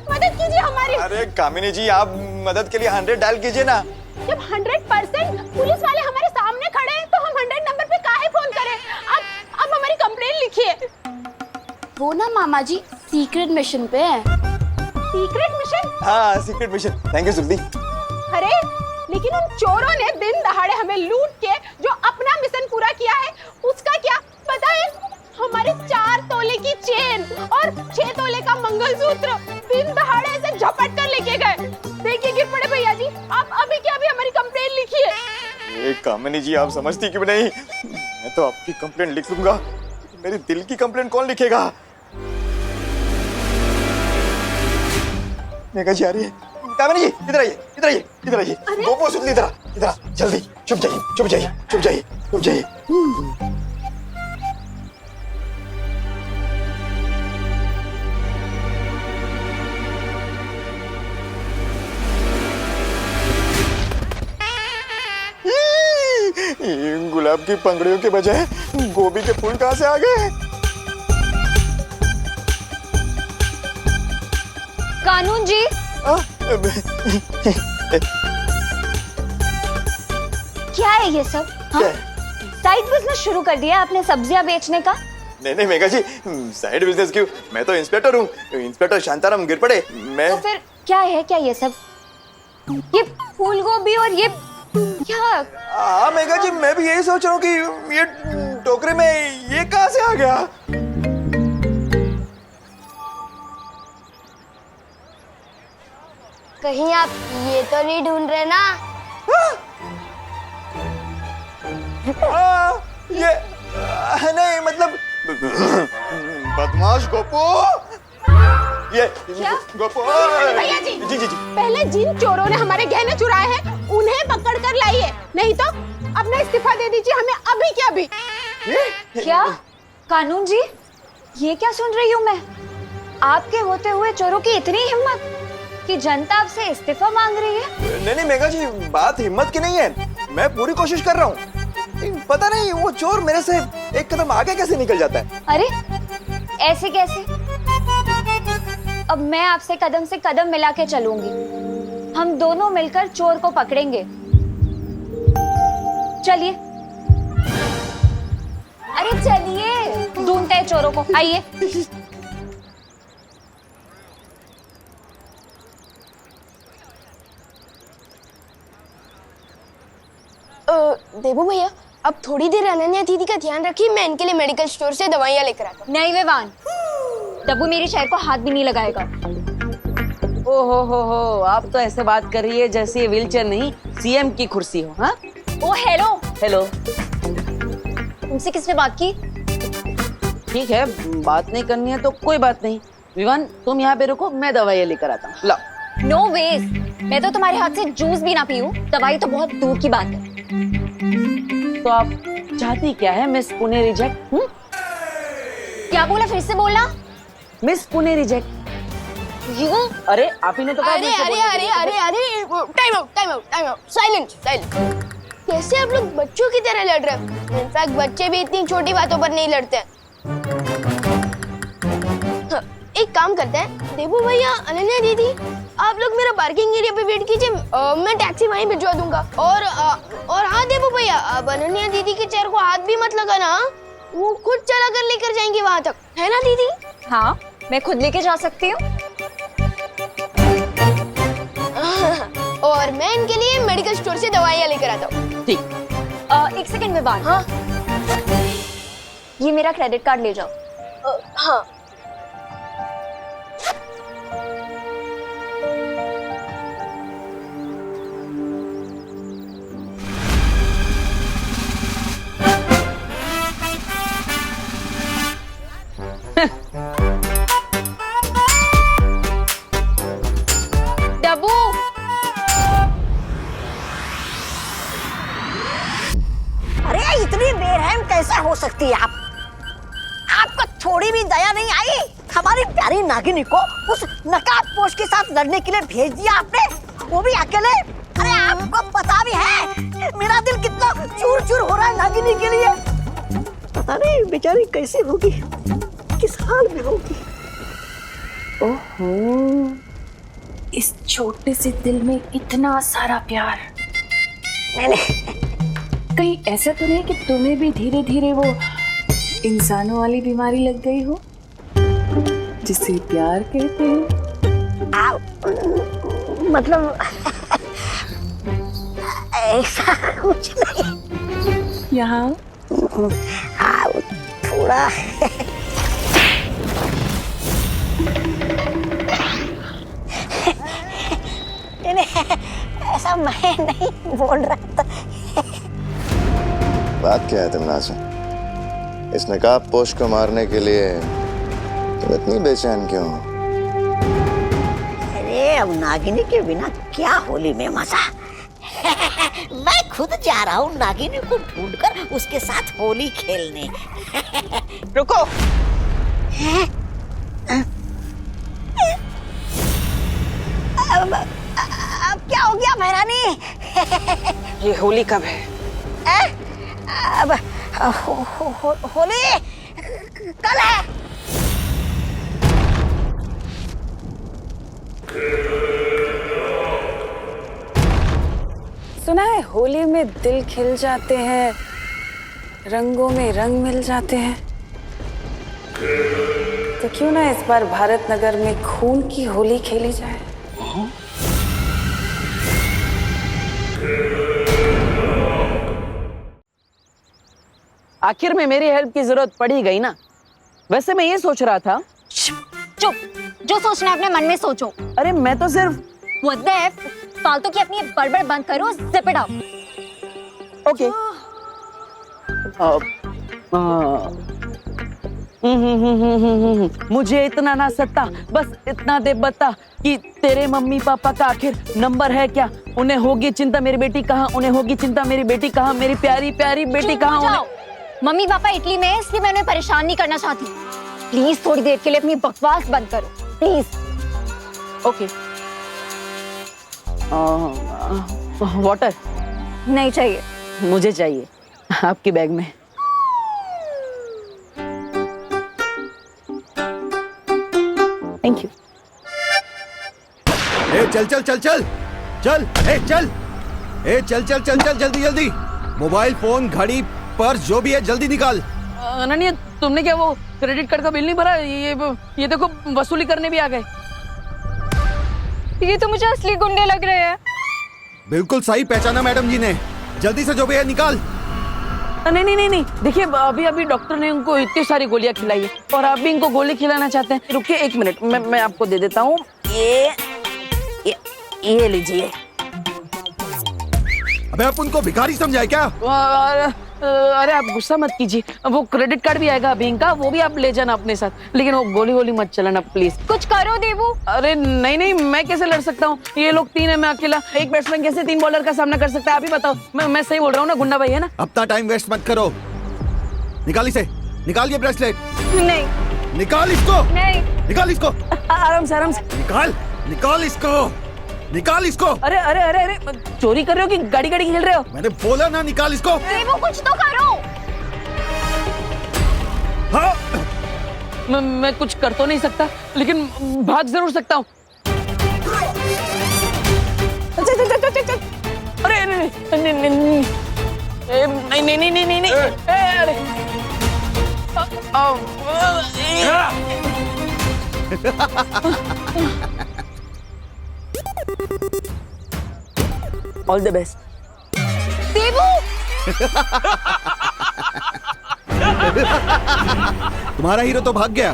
मदद कीजिए हमारी। अरे कामिनी जी, आप मदद के लिए 100 डायल कीजिए ना। जब 100% पुलिस वाले हमारे सामने खड़े हैं तो हम 100 नंबर पे काहे फोन करें? अब हमारी कंप्लेंट लिखिए। वो ना मामा जी सीक्रेट मिशन पे है। Secret mission? हाँ, secret mission. Thank you Surbhi. अरे लेकिन उन चोरों ने दिन दहाड़े हमें लूट के जो अपना मिशन पूरा किया है, उसका क्या पता है? हमारे 4 तोले की चेन और 6 तोले का मंगलसूत्र दिन दहाड़े ऐसे झपट कर लेके गए। देखिए गिर पड़े भैया जी, आप अभी क्या अभी हमारी कंप्लेंट लिखिए। कामिनी जी, आप समझती क्यों नहीं? मैं तो आपकी कंप्लेंट लिख लूंगा, मेरी दिल की कंप्लेंट कौन लिखेगा? मेघा जी आ रही है। कामिनी जी, इधर आइए, इधर आइए, इधर आइए। गोपू सुतली, इधर जल्दी। चुप जाइए, चुप जाइए, चुप जाइए, चुप जाइए। गुलाब की पंखुड़ियों के बजाय गोभी के फूल कहाँ से आ गए? कानून जी, क्या है ये सब? साइड बिजनेस शुरू कर दिया आपने सब्जियां बेचने का? नहीं मेघा जी, साइड बिजनेस क्यों? मैं तो इंस्पेक्टर हूँ, इंस्पेक्टर शांताराम गिर पड़े। मैं तो फिर क्या है, क्या ये सब? ये फूल गोभी और ये क्या? हाँ मेघा जी, मैं भी यही सोच रहा हूँ कि ये टोकरे में ये कहाँ से आ गया? कहीं आप ये तो नहीं ढूंढ रहे ना? ये नहीं, मतलब बदमाश गोपू। ये गोपू। भैया जी, जी, पहले जिन चोरों ने हमारे गहने चुराए हैं उन्हें पकड़ कर लाइए, नहीं तो अपना इस्तीफा दे दीजिए हमें अभी के अभी। क्या? कानून जी, ये क्या सुन रही हूँ मैं? आपके होते हुए चोरों की इतनी हिम्मत कि जनता आपसे इस्तीफा मांग रही है? नहीं मेघा जी, बात हिम्मत की नहीं है, मैं पूरी कोशिश कर रहा हूँ। पता नहीं वो चोर मेरे से एक कदम आगे कैसे निकल जाता है। अरे ऐसे कैसे? अब मैं आपसे कदम से कदम मिला के चलूंगी। हम दोनों मिलकर चोर को पकड़ेंगे। चलिए। अरे चलिए, ढूंढते हैं चोरों को, आइए। देबू भैया, अब थोड़ी देर अनन्या दीदी का ध्यान रखिए, मैं इनके लिए मेडिकल स्टोर से दवाइयाँ लेकर आता हूँ। नहीं विवान, दब्बू मेरी शहर को हाथ भी नहीं लगाएगा। ओ हो, आप तो ऐसे बात कर रही है जैसे ये व्हीलचेयर नहीं सीएम की कुर्सी हो। हाँ, ओ हेलो हेलो, तुमसे किसने बात की? ठीक है, बात नहीं करनी है तो कोई बात नहीं। विवान, तुम यहाँ पे रुको, मैं दवाइयाँ लेकर आता हूँ। लो। नो वेज, मैं तो तुम्हारे हाथ से जूस भी ना पीऊं, दवाई तो बहुत दूर की बात है। तो आप चाहती क्या है मिस पुणे रिजेक्ट? क्या बोला, फिर से बोलना। Miss Pune reject. यू? अरे आप ही ने तो कहा। अरे अरे अरे अरे अरे, टाइम आउट, साइलेंट। कैसे आप लोग बच्चों की तरह लड़ रहे हो? इनफैक्ट बच्चे भी इतनी छोटी बातों पर नहीं लड़ते। एक काम करते हैं, देबू भैया, अनन्या दीदी, आप लोग मेरा पार्किंग एरिया पे वेट कीजिए, मैं टैक्सी वहीं भिजवा दूंगा। और हाँ देबू भैया, अब अनन्या दीदी के चेयर को हाथ भी मत लगाना, वो खुद चला कर लेकर जाएंगी वहां तक, है ना दीदी? हाँ, मैं खुद लेके जा सकती हूँ। और मैं इनके लिए मेडिकल स्टोर से दवाइयाँ लेकर आता हूँ। ठीक। एक सेकंड में बात। हाँ, ये मेरा क्रेडिट कार्ड ले जाओ। हाँ। डब्बू, अरे इतनी बेरहम कैसे हो सकती है आप? आपको थोड़ी भी दया नहीं आई? हमारी प्यारी नागिनी को उस नकाबपोश के साथ लड़ने के लिए भेज दिया आपने, वो भी अकेले। अरे आपको पता भी है मेरा दिल कितना चूर चूर हो रहा है नागिनी के लिए। पता नहीं बेचारी कैसी होगी, किस हाल में होगी। ओहो, इस छोटे से दिल में इतना सारा प्यार। कहीं ऐसा तो नहीं कि तुम्हें भी धीरे धीरे वो इंसानों वाली बीमारी लग गई हो जिसे प्यार कहते हैं? मतलब ऐसा कुछ नहीं। यहाँ थोड़ा ऐसा मैं नहीं बोल रहा था। बात क्या है तमन्नाज़? इस नकाबपोश को मारने के लिए तुम इतनी बेचैन क्यों हो? अरे अब नागिनी के बिना क्या होली में मजा। मैं खुद जा रहा हूँ नागिनी को ढूंढकर उसके साथ होली खेलने। रुको। अब क्या हो गया महारानी? ये होली कब है? अब होली कल है। सुना है होली में दिल खिल जाते हैं, रंगों में रंग मिल जाते हैं। तो क्यों ना इस बार भारत नगर में खून की होली खेली जाए? आखिर में मेरी हेल्प की जरूरत पड़ी गई ना। वैसे मैं ये सोच रहा था। चुप, जो सोचना है अपने मन में सोचो। अरे मैं तो सिर्फ What the F? फालतू की अपनी बड़बड़ बंद करो, zip it up. ओके। मुझे इतना ना सत्ता, बस इतना दे बता कि तेरे मम्मी पापा का आखिर नंबर है क्या? उन्हें होगी चिंता मेरी बेटी कहाँ, उन्हें होगी चिंता मेरी बेटी कहाँ, मेरी प्यारी प्यारी बेटी कहाँ? मम्मी पापा इटली में है, इसलिए मैं उन्हें परेशान नहीं करना चाहती। प्लीज थोड़ी देर के लिए अपनी बकवास बंद करो प्लीज। ओके। वाटर नहीं चाहिए। मुझे चाहिए, आपके बैग में। Thank you. ए चल चल चल चल चल, ए चल, ए चल चल चल चल, जल्दी जल्दी। मोबाइल फोन, घड़ी, पर्स, जो भी है जल्दी निकाल। अनन्या, तुमने क्या वो क्रेडिट कार्ड का बिल नहीं भरा? ये देखो वसूली करने भी आ गए। ये तो मुझे असली गुंडे लग रहे हैं। बिल्कुल सही पहचाना मैडम जी ने। जल्दी से जो भी है निकाल। नहीं नहीं नहीं नहीं, देखिए अभी अभी डॉक्टर ने उनको इतनी सारी गोलियां खिलाई है और आप भी इनको गोली खिलाना चाहते हैं। रुकिए 1 मिनट, मैं आपको दे देता हूँ। ये लीजिए। अबे आप उनको भिखारी समझा है क्या? अरे आप गुस्सा मत कीजिए, वो क्रेडिट कार्ड भी आएगा अभी इनका, वो भी आप ले जाना अपने साथ, लेकिन वो गोली गोली मत चलाना प्लीज। कुछ करो देवू। अरे नहीं नहीं, मैं कैसे लड़ सकता हूँ? ये लोग 3 है, मैं अकेला। एक बैट्समैन कैसे 3 बॉलर का सामना कर सकता है? आप ही बताओ। मैं सही बोल रहा हूँ ना गुंडा भाई, है ना? अपना टाइम वेस्ट मत करो। निकाल इसे, निकाल ये ब्रेसलेट। नहीं। निकाल इसको। नहीं। निकाल इसको। आराम से आराम से। निकाल, निकाल इसको, निकाल इसको। अरे अरे अरे अरे, चोरी कर रहे हो कि गाड़ी गाड़ी खेल रहे हो? मैंने बोला ना निकाल इसको। देवू कुछ तो करो। हाँ। मैं कुछ कर तो नहीं सकता, लेकिन भाग जरूर सकता हूँ। अरे नहीं नहीं नहीं नहीं नहीं नहीं नहीं, अरे ऑल द बेस्ट। देवू। तुम्हारा हीरो तो भाग गया,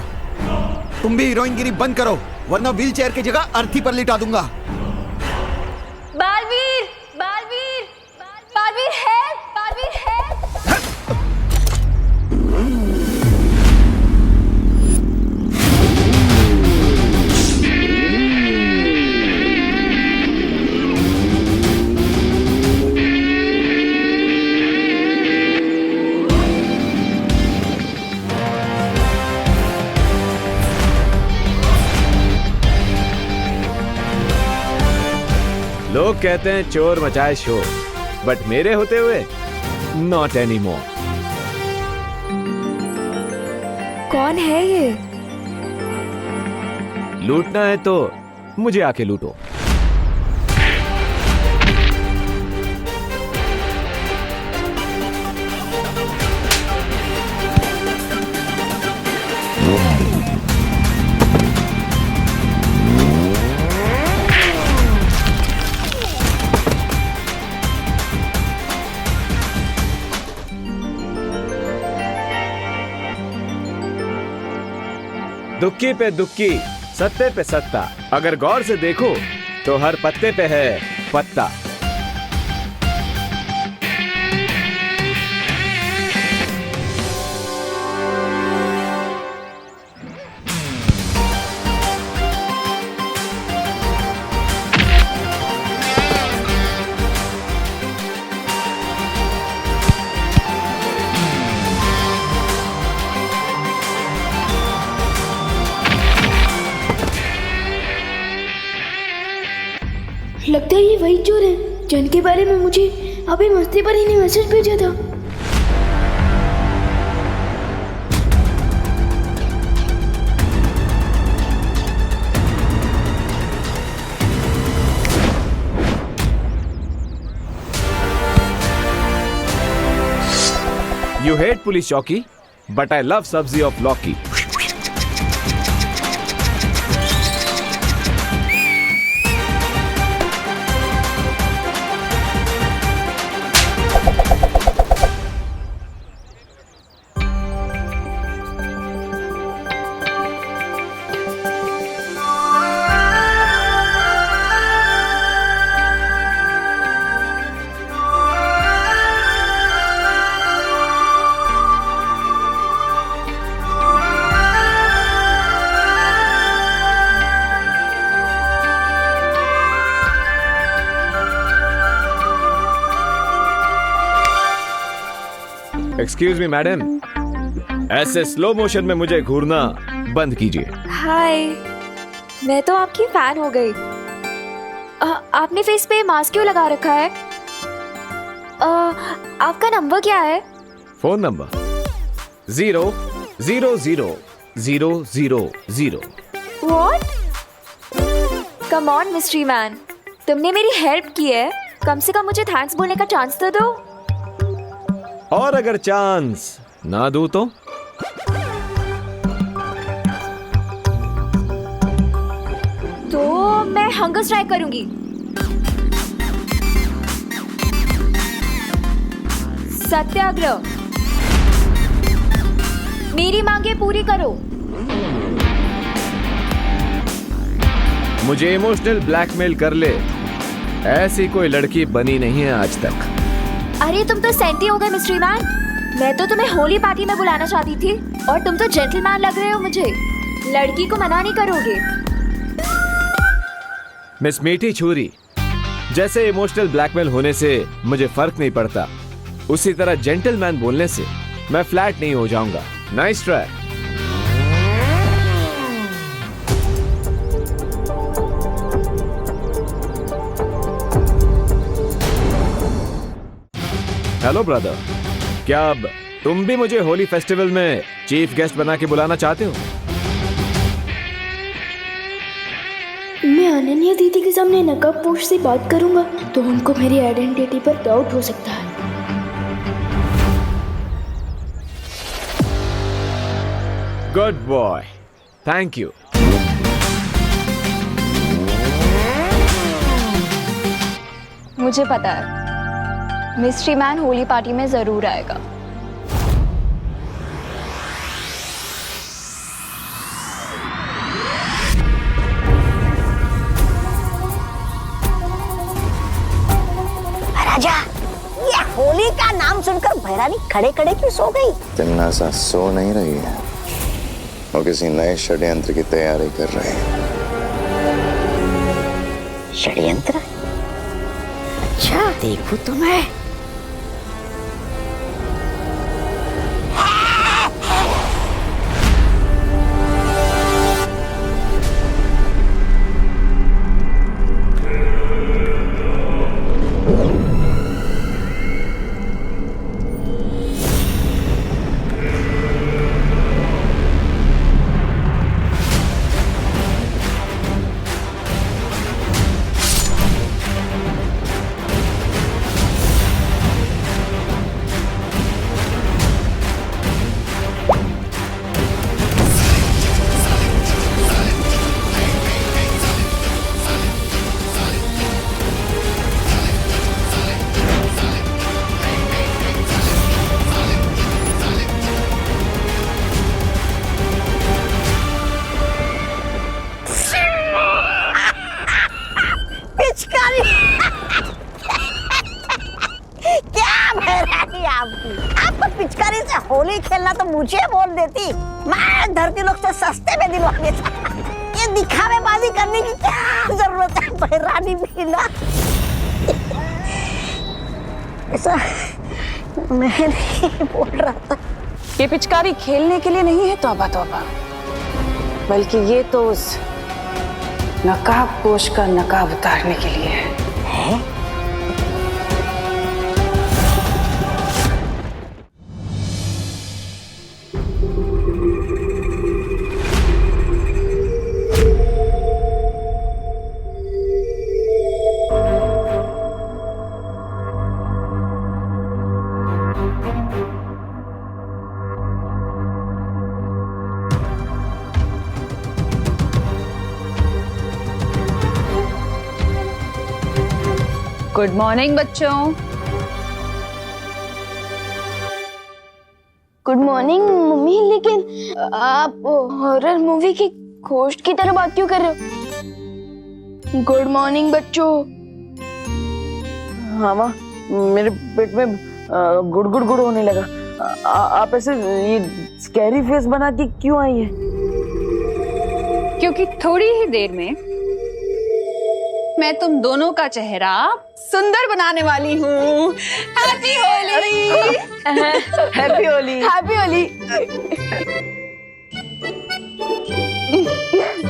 तुम भी हीरोइनगिरी बंद करो, वरना व्हील चेयर की जगह अर्थी पर लिटा दूंगा। बालवीर, बालवीर, बालवीर है, बालवीर है। लोग कहते हैं चोर मचाए शोर, बट मेरे होते हुए नॉट एनी मोर। कौन है ये? लूटना है तो मुझे आके लूटो। दुक्की पे दुक्की, सत्ते पे सत्ता, अगर गौर से देखो तो हर पत्ते पे है पत्ता। लगता है ये वही चोर है जिनके बारे में मुझे अभी मस्ती पर ही ने मैसेज भेजा था। You hate police चौकी, but I love सब्जी of लौकी। एक्सक्यूज मी मैडम, ऐसे स्लो मोशन में मुझे घूरना बंद कीजिए। हाय, मैं तो आपकी फैन हो गई। आपने फेस पे मास्क क्यों लगा रखा है? आपका नंबर क्या है? Phone number 0000000। What? Come on, mystery man. तुमने मेरी हेल्प की है, कम से कम मुझे थैंक्स बोलने का चांस तो दो। और अगर चांस ना दूं तो? तो मैं हंगर स्ट्राइक करूंगी। सत्याग्रह। मेरी मांगे पूरी करो। मुझे इमोशनल ब्लैकमेल कर ले, ऐसी कोई लड़की बनी नहीं है आज तक। अरे तुम तो सेंटी हो गए मिस्ट्री मैन। मैं तो तुम्हें होली पार्टी में बुलाना चाहती थी और तुम तो जेंटलमैन लग रहे हो मुझे। लड़की को मना नहीं करोगे? मिस मीठी छुरी, जैसे इमोशनल ब्लैकमेल होने से मुझे फर्क नहीं पड़ता, उसी तरह जेंटलमैन बोलने से मैं फ्लैट नहीं हो जाऊंगा। Nice try. हेलो ब्रदर, क्या अब तुम भी मुझे होली फेस्टिवल में चीफ गेस्ट बना के बुलाना चाहते हो? मैं अनन्या दीदी के सामने नकाबपोश से बात करूंगा तो उनको मेरी आइडेंटिटी पर डाउट हो सकता है। Good boy, thank you. मुझे पता है मिस्ट्री मैन होली पार्टी में जरूर आएगा। राजा, ये होली का नाम सुनकर भैरानी खड़े खड़े क्यों सो गई? तिन्ना सा सो नहीं रही है, वो किसी नए षड्यंत्र की तैयारी कर रही है। षड्यंत्र? अच्छा, देखूं तो मैं। आपको पिचकारी से होली खेलना तो मुझे बोल देती, मैं धरती लोग से सस्ते में दिलवा देता। ये दिखावेबाजी करने की क्या जरूरत है भैरानी भीला? ऐसा मैं नहीं बोल रहा था। ये पिचकारी खेलने के लिए नहीं है तौबा तौबा, बल्कि ये तो उस नकाबपोश का नकाब उतारने के लिए है। गुड मॉर्निंग बच्चों। गुड मॉर्निंग मम्मी, लेकिन आप हॉरर मूवी की घोस्ट की तरह बात क्यों कर रहे हो? गुड मॉर्निंग बच्चों। हाँ माँ, मेरे पेट में गुड़ गुड़ गुड़ होने लगा। आप ऐसे ये स्कैरी फेस बना के क्यों आई है? क्योंकि थोड़ी ही देर में मैं तुम दोनों का चेहरा सुंदर बनाने वाली हूँ। Happy Holi. Happy Holi. Happy Holi.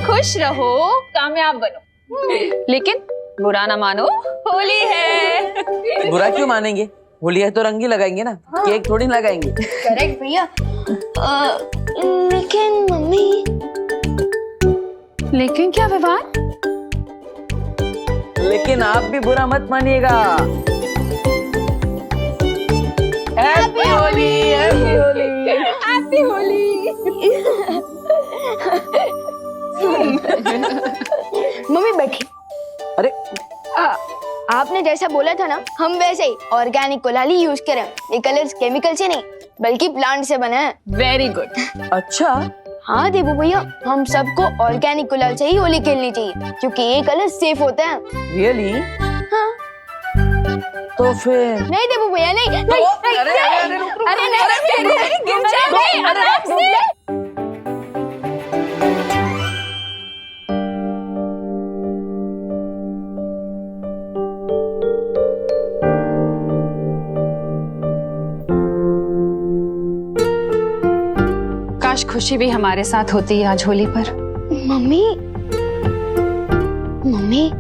खुश रहो, कामयाब बनो, लेकिन बुरा ना मानो, होली है। बुरा क्यों मानेंगे? होली है तो रंग ही लगाएंगे ना, केक थोड़ी ना लगाएंगे। करेक्ट भैया। लेकिन मम्मी। लेकिन क्या व्यवहार? लेकिन आप भी बुरा मत मानिएगा। Happy Holi. Happy Holi. Happy Holi. Mummy बैठी। अरे आपने जैसा बोला था ना, हम वैसे ही ऑर्गेनिक कोलाली यूज करें। ये कलर्स केमिकल से नहीं बल्कि प्लांट से बना है। Very good. अच्छा। हाँ देबू भैया, हम सबको ऑर्गेनिक गुलाल से ही होली खेलनी चाहिए क्योंकि ये कलर सेफ होता है। रियली? हाँ। तो फिर नहीं देबू भैया, नहीं नहीं, नहीं, अरे, नहीं, अरे, रुक, रुक, अरे, अरे, नहीं, अरे, गिर जाएंगे, आराम से। काश खुशी भी हमारे साथ होती है आज होली पर। मम्मी, मम्मी,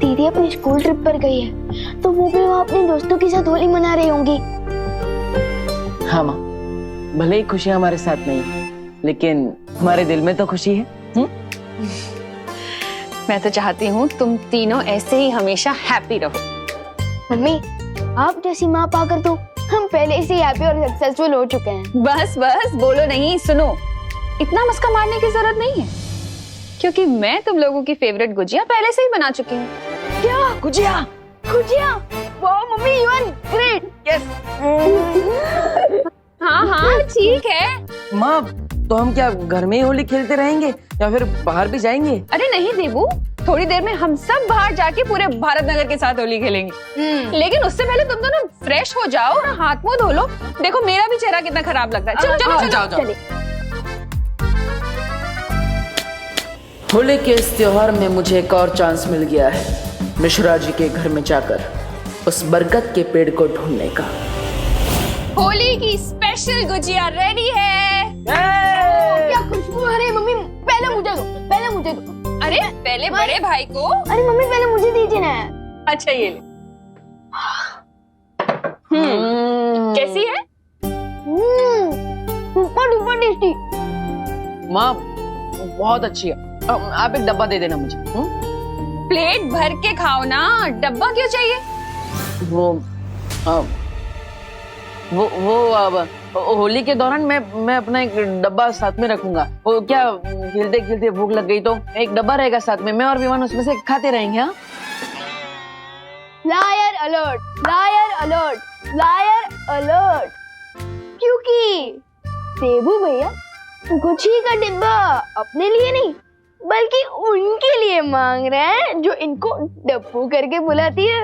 दीदी अपनी स्कूल ट्रिप पर गई है तो वो भी वहाँ अपने दोस्तों के साथ होली मना रही होंगी। हाँ माँ, भले ही खुशी हमारे साथ नहीं है लेकिन हमारे दिल में तो खुशी है। मैं तो चाहती हूँ तुम तीनों ऐसे ही हमेशा हैप्पी रहो। मम्मी, आप जैसी माँ पाकर तो हम पहले से हैप्पी और सक्सेसफुल हो चुके हैं। बस बस बोलो नहीं, सुनो, इतना मस्का मारने की जरूरत नहीं है क्योंकि मैं तुम लोगों की फेवरेट गुजिया पहले से ही बना चुकी हूँ। क्या गुजिया? गुजिया? वाह mummy, you are great. Yes. हाँ हाँ ठीक है। माँ, तो हम क्या घर में ही होली खेलते रहेंगे या फिर बाहर भी जाएंगे? अरे नहीं देबू, थोड़ी देर में हम सब बाहर जाके पूरे भारत नगर के साथ होली खेलेंगे। लेकिन उससे पहले तुम दोनों फ्रेश हो जाओ और हाथ मुंह धो लो। देखो मेरा भी चेहरा कितना खराब लग रहा है। चलो चलो जाओ, जाओ। चले। होली के इस त्योहार में मुझे एक और चांस मिल गया है मिश्रा जी के घर में जाकर उस बरगद के पेड़ को ढूंढने का। होली की स्पेशल गुजिया रेडी है। क्या खुशबू आ रही है मम्मी। पहले मुझे दो, पहले मुझे दो। अरे पहले बड़े भाई को। अरे मम्मी पहले मुझे दीजिए ना। अच्छा ये ले। कैसी है? Super duper tasty. माँ बहुत अच्छी है। आप एक डब्बा दे देना मुझे। प्लेट भर के खाओ ना, डब्बा क्यों चाहिए? वो अब होली के दौरान मैं अपना एक डब्बा साथ में रखूंगा। वो क्या खेलते खेलते भूख लग गई तो एक डब्बा रहेगा साथ में, मैं और विमान उसमें से खाते रहेंगे। हाँ? Liar alert, liar alert, liar alert. क्योंकि देबू भैया गुच्छी का डिब्बा अपने लिए नहीं बल्कि उनके लिए मांग रहे हैं जो इनको डब्बू करके बुलाती है।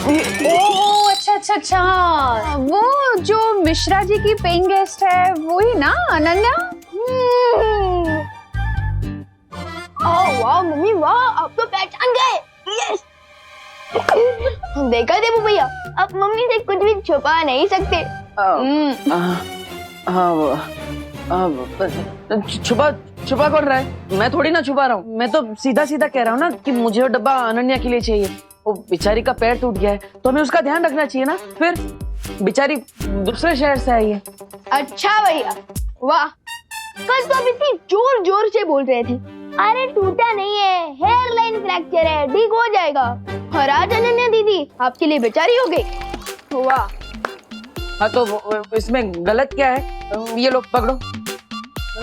ओह अच्छा अच्छा अच्छा, वो जो मिश्रा जी की पेइंग गेस्ट है वो ही ना, अनन्या? ओह वाह मम्मी वाह, आप तो पहचान गए। यस। देखा देबू भैया, आप मम्मी से कुछ भी छुपा नहीं सकते। छुपा छुपा कौन रहा है? मैं थोड़ी ना छुपा रहा हूँ, मैं तो सीधा सीधा कह रहा हूँ ना कि मुझे वो डब्बा अनन्या के लिए चाहिए। वो बेचारी का पैर टूट गया है तो हमें उसका ध्यान रखना चाहिए ना। फिर बेचारी दूसरे शहर से आई है। अच्छा भैया वाह, कल तो आप इतनी जोर जोर से बोल रहे थे अरे टूटा नहीं है, हेयर लाइन फ्रैक्चर है, ठीक हो जाएगा। और आज अनन्या दीदी आपके लिए बेचारी हो गई। वाह। हाँ तो इसमें गलत क्या है? ये लोग पकड़ो।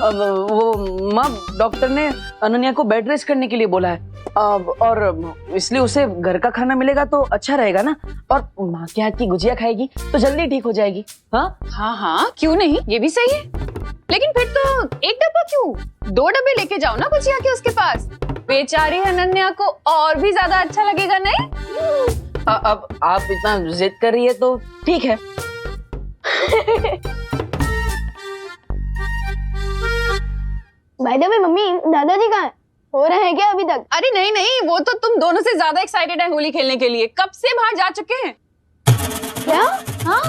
अब वो माँ, डॉक्टर ने अनन्या को बेड रेस्ट करने के लिए बोला है और इसलिए उसे घर का खाना मिलेगा तो अच्छा रहेगा ना, और माँ के हाथ की गुजिया खाएगी तो जल्दी ठीक हो जाएगी। हाँ हाँ हाँ क्यों नहीं, ये भी सही है। लेकिन फिर तो एक डब्बा क्यों, 2 डब्बे लेके जाओ ना गुजिया के उसके पास। बेचारी अनन्या को और भी ज्यादा अच्छा लगेगा नहीं? अब आप इतना जिद कर रही है तो ठीक है। बाय द वे मम्मी, दादाजी कहाँ हैं? हो रहे हैं क्या अभी तक? अरे नहीं नहीं, वो तो तुम दोनों से ज्यादा एक्साइटेड है होली खेलने के लिए, कब से बाहर जा चुके हैं। क्या? हाँ?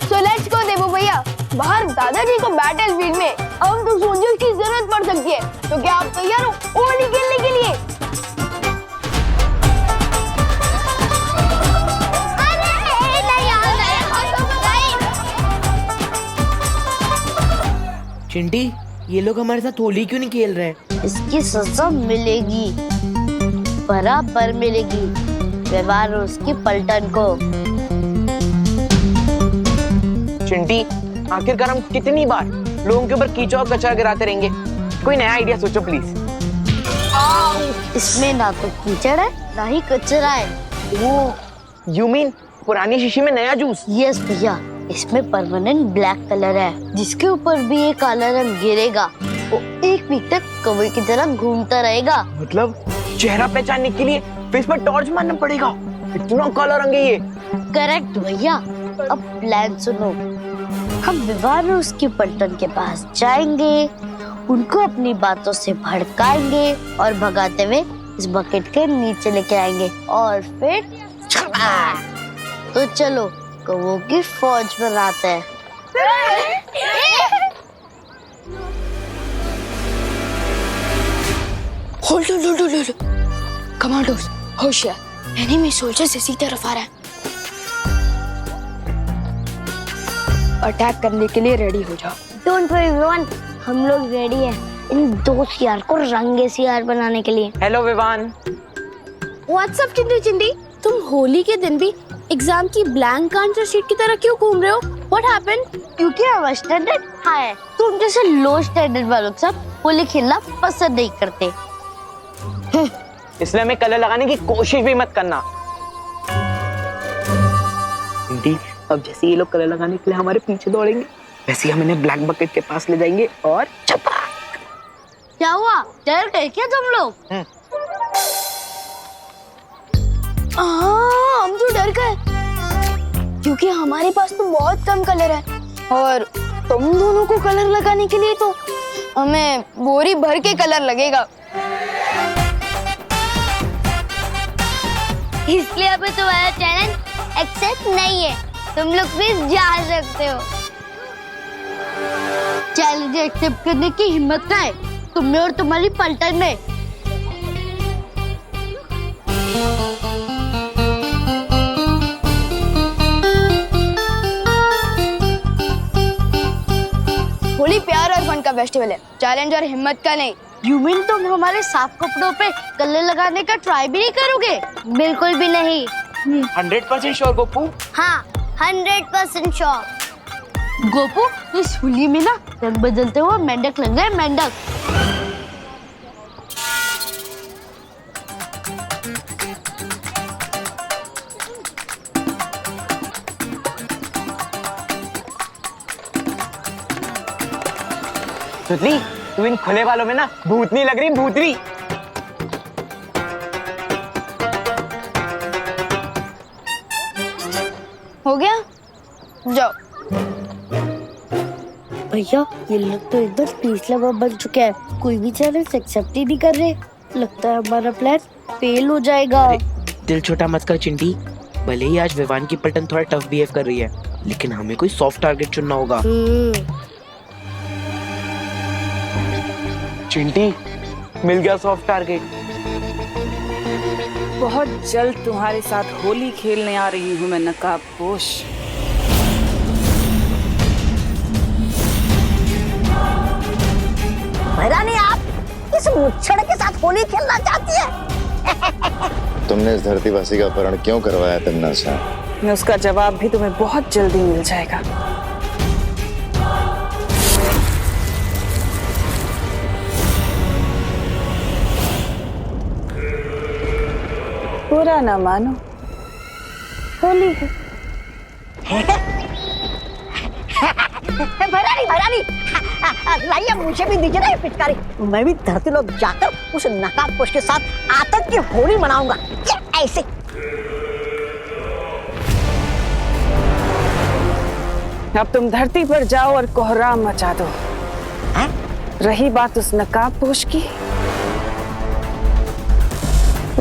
So let's go देवू भैया, बाहर दादाजी को बैटल फील्ड में अब तो सोल्जर्स की जरूरत पड़ सकती है, तो क्या आप तैयार हो होली खेलने के लिए? चिंटी, ये लोग हमारे साथ होली क्यों नहीं खेल रहे हैं? इसकी सजा मिलेगी, बराबर मिलेगी, व्यवहार उसकी पलटन को। चिंटी, आखिरकार हम कितनी बार लोगों के ऊपर कीचड़ और कचरा गिराते रहेंगे? कोई नया आइडिया सोचो प्लीज। इसमें ना तो कीचड़ है ना ही कचरा है। वो यू मीन पुरानी शीशी में नया जूस? यस भैया, इसमें परमानेंट ब्लैक कलर है, जिसके ऊपर भी ये काला रंग गिरेगा वो एक वीक तक कौवे की तरह घूमता रहेगा। मतलब चेहरा पहचानने के लिए फेस पर टॉर्च मारना पड़ेगा? इतना काला रंग है ये। करेक्ट भैया। अब प्लान सुनो, हम विवाह उसके पलटन के पास जाएंगे, उनको अपनी बातों से भड़काएंगे और भगाते हुए इस बकेट के नीचे लेके आएंगे और फिर तो चलो कौवों की फौज बनाते हैं। होल्ड कमांडोस, होशियार, एनिमी सोल्जर्स इसी तरफ आ रहा है। अटैक करने के लिए रेडी हो जाओ। डोंट वरी विवान, हम लोग रेडी हैं इन दो सियार को रंगे सियार बनाने के लिए। हेलो विवान। व्हाट्सअप चिंटी, तुम होली के दिन भी एग्जाम की ब्लैंक आंसर शीट की तरह क्यों घूम रहे हो? What happened? क्योंकि हमारा स्टैंडर्ड हाई है, तुम जैसे लो स्टैंडर्ड वालों सब होली खेलना पसंद नहीं करते। इसलिए हमें कलर लगाने की कोशिश भी मत करना। अब जैसे ये लोग कलर लगाने के लिए हमारे पीछे दौड़ेंगे, वैसे ही हम इन्हें ब्लैक बकेट के पास ले जाएंगे और चपाक। क्या हुआ, डर गए क्या तुम लोग? हम तो डर गए क्योंकि हमारे पास तो बहुत कम कलर है और तुम दोनों को कलर लगाने के लिए तो हमें बोरी भर के कलर लगेगा। इसलिए अभी तुम्हारा चैलेंज एक्सेप्ट नहीं है, तुम लोग भी जा सकते हो। चैलेंज एक्सेप्ट करने की हिम्मत का है तुम में और तुम्हारी पलटन में। होली प्यार और फन का फेस्टिवल है, चैलेंज और हिम्मत का नहीं। यू मीन तुम हमारे साफ कपड़ों पे कलर लगाने का ट्राई भी नहीं करोगे? बिल्कुल भी नहीं। 100% श्योर गोपू? हाँ 100% श्योर। गोपू, इस होली में ना रंग बदलते हुए मेंढक लग रहा है, मेंढक। सुतली, तू इन खुले वालों में ना भूतनी लग रही, भूतनी। हो गया, जाओ। भैया ये लोग तो एकदम पीस लवर बन चुके हैं, कोई भी चैलेंज एक्सेप्ट ही नहीं कर रहे। लगता है हमारा प्लान फेल हो जाएगा। दिल छोटा मत कर चिंटी, भले ही आज विवान की पलटन थोड़ा टफ बिहेव कर रही है, लेकिन हमें कोई सॉफ्ट टारगेट चुनना होगा। चिंटी, मिल गया सॉफ्ट टारगेट। बहुत जल्द तुम्हारे साथ होली खेलने आ रही हूँ मैं, नकाबपोश। महारानी, आप इस मुच्छड़ के साथ होली खेलना चाहती है? तुमने इस धरतीवासी का अपहरण क्यों करवाया तन्नासा? उसका जवाब भी तुम्हें बहुत जल्दी मिल जाएगा। बुरा ना मानो, होली है। भरानी, लाइए मुझे भी दीजिए ना ये पिचकारी। मैं भी धरती लोग जाकर उस नकाबपोश के साथ आतंक की होली मनाऊंगा। ऐसे अब तुम धरती पर जाओ और कोहराम मचा दो। रही बात उस नकाबपोश की,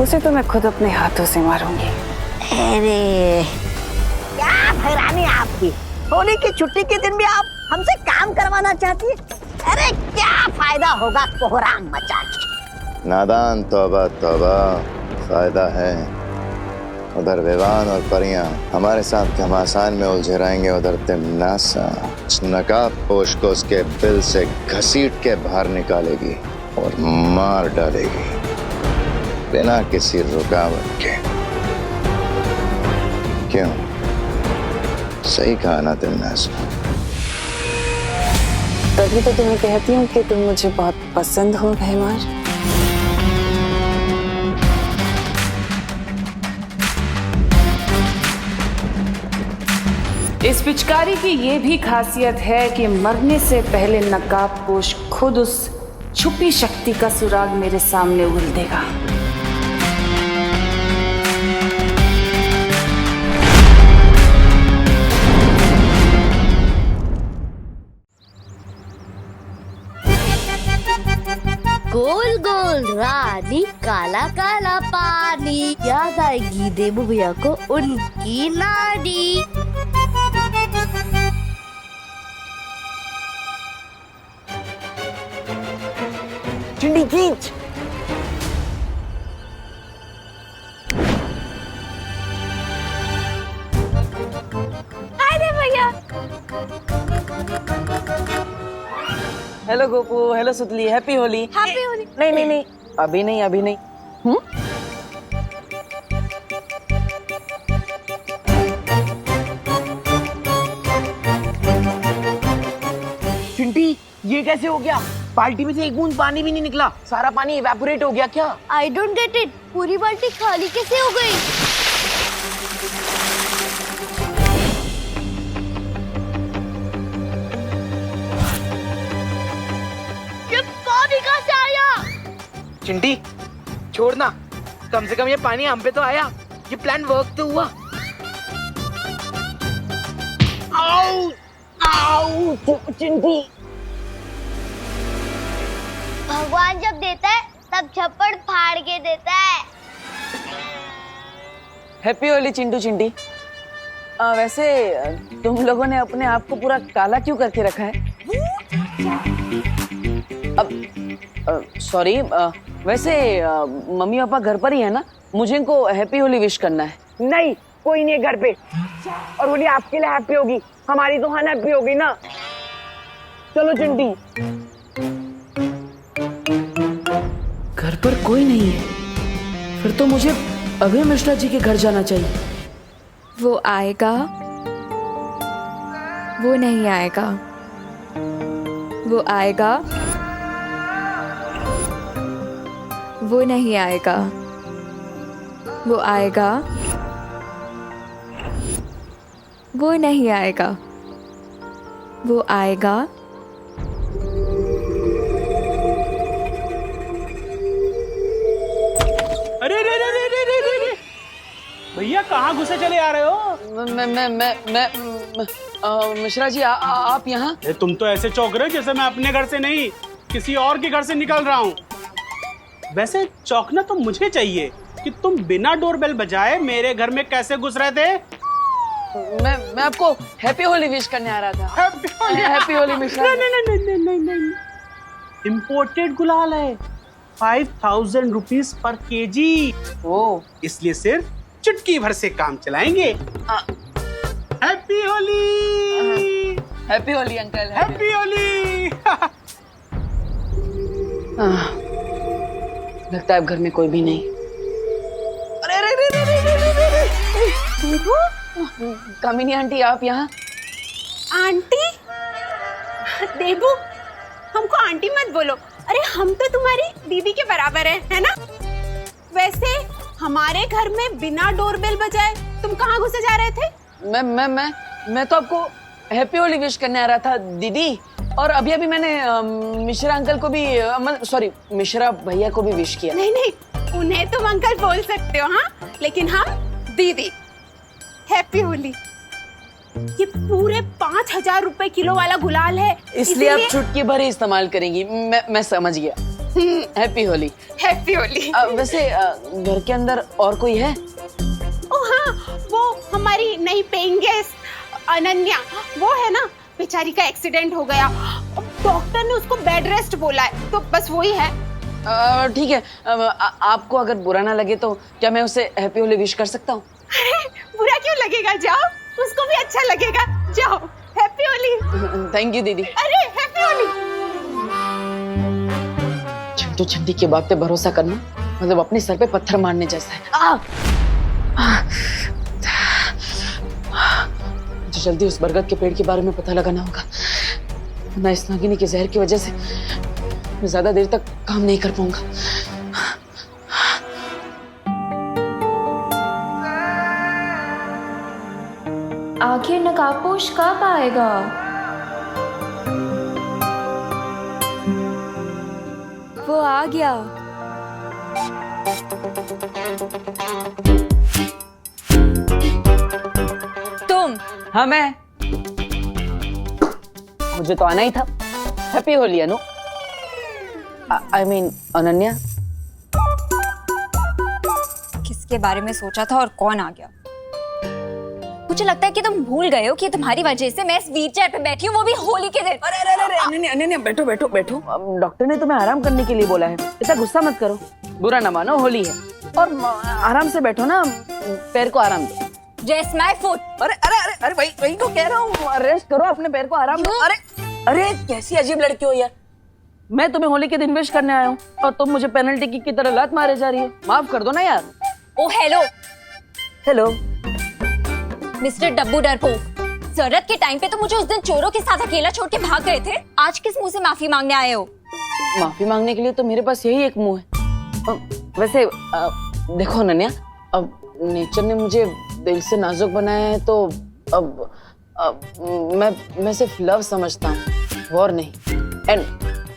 उसे तो मैं खुद अपने हाथों से मारूंगी। अरे क्या हैरानी आपकी, होली की छुट्टी के दिन भी आप हमसे काम करवाना चाहती है। अरे क्या फायदा होगा कोहराम मचा के। नादान, तौबा तौबा, फायदा है। उधर विवान और परियां हमारे साथ घमासान में उलझे रहेंगे, उधर तिमनासा उस नकाब पोश को उसके बिल से घसीट के बाहर निकालेगी और मार डालेगी बिना किसी रुकावट के। क्यों, सही कहा ना तिमनासा? तभी तो तुम्हें कहती हूँ कि तुम मुझे बहुत पसंद हो भैमार। इस पिचकारी की ये भी खासियत है कि मरने से पहले नकाबपोश खुद उस छुपी शक्ति का सुराग मेरे सामने उगल देगा। गोल गोल रानी, काला काला पानी, याद आएगी देबू भैया को उनकी नानी। चिंडी खींच। अरे भैया, हेलो गोपू, हेलो सुतली, हैप्पी होली। हैप्पी होली। नहीं नहीं नहीं, अभी नहीं, अभी नहीं। चिंटी, ये कैसे हो गया? बाल्टी में से एक बूंद पानी भी नहीं निकला, सारा पानी इवेपोरेट हो गया क्या? आई डोंट गेट इट, पूरी बाल्टी खाली कैसे हो गई? ये पानी कहाँ से आया? चिंटी, छोड़ना, कम से कम ये पानी हम पे तो आया। ये प्लान वर्क तो हुआ। आओ, आओ, चिंटी। भगवान जब देता है तब छप्पड़ फाड़ के देता है। हैप्पी होली चिंटू चिंटी। वैसे तुम लोगों ने अपने आप को पूरा काला क्यों करके रखा है? अब सॉरी, वैसे मम्मी पापा घर पर ही है ना? मुझे इनको हैप्पी होली विश करना है। नहीं, कोई नहीं है घर पे। और होली आपके लिए हैप्पी होगी, हमारी तो अनहैप्पी होगी ना। चलो चिंटी। घर पर कोई नहीं है, फिर तो मुझे अभय मिश्रा जी के घर जाना चाहिए। वो आएगा, वो नहीं आएगा, वो आएगा, वो नहीं आएगा, वो आएगा, वो नहीं आएगा, वो आएगा। अरे रे रे रे रे रे रे भैया, कहाँ घुसे चले आ रहे हो? मैं मिश्रा जी, आप यहाँ? तुम तो ऐसे चौंक रहे हो जैसे मैं अपने घर से नहीं किसी और के घर से निकल रहा हूँ। वैसे चौंकना तो मुझे चाहिए कि तुम बिना डोरबेल बजाए मेरे घर में कैसे घुस रहे थे। मैं आपको हैप्पी होली विश करने आ रहा था। हैप्पी होली मिश्रा। नहीं, इम्पोर्टेड गुलाल है, 5000 रुपीज पर केजी। इसलिए सिर्फ चुटकी भर से काम चलाएंगे। Happy Holi. Happy Holi uncle. Happy Holi. लगता है अब घर में कोई भी नहीं। कामिनी आंटी, आप यहाँ? आंटी? देबू, हमको आंटी मत बोलो। अरे हम तो तुम्हारी दीदी के बराबर है ना? वैसे हमारे घर में बिना डोरबेल बजाए तुम कहाँ घुसे जा रहे थे? मैं तो आपको हैप्पी होली विश करने आ रहा था दीदी। और अभी अभी मैंने मिश्रा अंकल को भी, सॉरी मिश्रा भैया को भी विश किया। नहीं, उन्हें तुम अंकल बोल सकते हो, हाँ, लेकिन हम दीदी। हैप्पी होली। ये पूरे 5,000 रुपए किलो वाला गुलाल है, इसलिए आप चुटकी भर ही इस्तेमाल करेंगी। मैं समझ गया। हैप्पी होली। हैप्पी होली। वैसे घर के अंदर और कोई है? ओ हाँ, वो हमारी नई पेइंग गेस्ट अनन्या, वो है ना, बेचारी का एक्सीडेंट हो गया, डॉक्टर ने उसको बेड रेस्ट बोला है, तो बस वही है। ठीक है, आपको अगर बुरा ना लगे तो क्या मैं उसे हैप्पी होली विश कर सकता हूँ? अरे बुरा क्यों लगेगा, जाओ, उसको भी अच्छा लगेगा, जाओ। हैप्पी होली। थैंक यू दीदी। अरे हैप्पी होली। चिंटू चिंटी की बात पे भरोसा करना मतलब अपने सर पे पत्थर मारने जैसा है। मुझे जल्दी उस बरगद के पेड़ के बारे में पता लगाना होगा, वरना इस नागिनी के जहर की वजह से मैं ज्यादा देर तक काम नहीं कर पाऊंगा। आखिर नकाबपोश कब आएगा? वो आ गया। तुम? हाँ मैं। मुझे तो आना ही था। Happy Holi Anu. I mean Ananya. किसके बारे में सोचा था और कौन आ गया? मुझे लगता है कि तुम भूल गए हो कि तुम्हारी वजह से मैं इस व्हीलचेयर पे बैठी हूँ, वो भी होली के दिन। अरे अनन्या बैठो बैठो बैठो। डॉक्टर ने तुम्हें आराम करने के लिए बोला है, इतना गुस्सा मत करो, बुरा ना मानो, होली है और आराम से बैठो ना, पैर को आराम दो। Rest my foot। अरे अरे अरे अरे वही तो कह रहा हूँ, रेस्ट करो, अपने पैर को आराम दो। अरे कैसी अजीब लड़की हो यार, मैं तुम्हें होली के दिन विश करने आया हूँ और तुम मुझे पेनल्टी किक की तरह लात मारे जा रही हो, माफ कर दो ना यार। ओ हेलो हेलो मिस्टर डब्बू डरपोक, जरूरत के टाइम पे तो मुझे उस दिन चोरों के साथ अकेला छोड़ के भाग गए थे, आज किस मुंह से माफी मांगने आए हो? माफी मांगने के लिए तो मेरे पास यही एक मुंह है। वैसे देखो अनन्या, अब नेचर ने मुझे दिल से नाजुक बनाया है तो अब मैं सिर्फ लव समझता हूँ, वॉर नहीं। And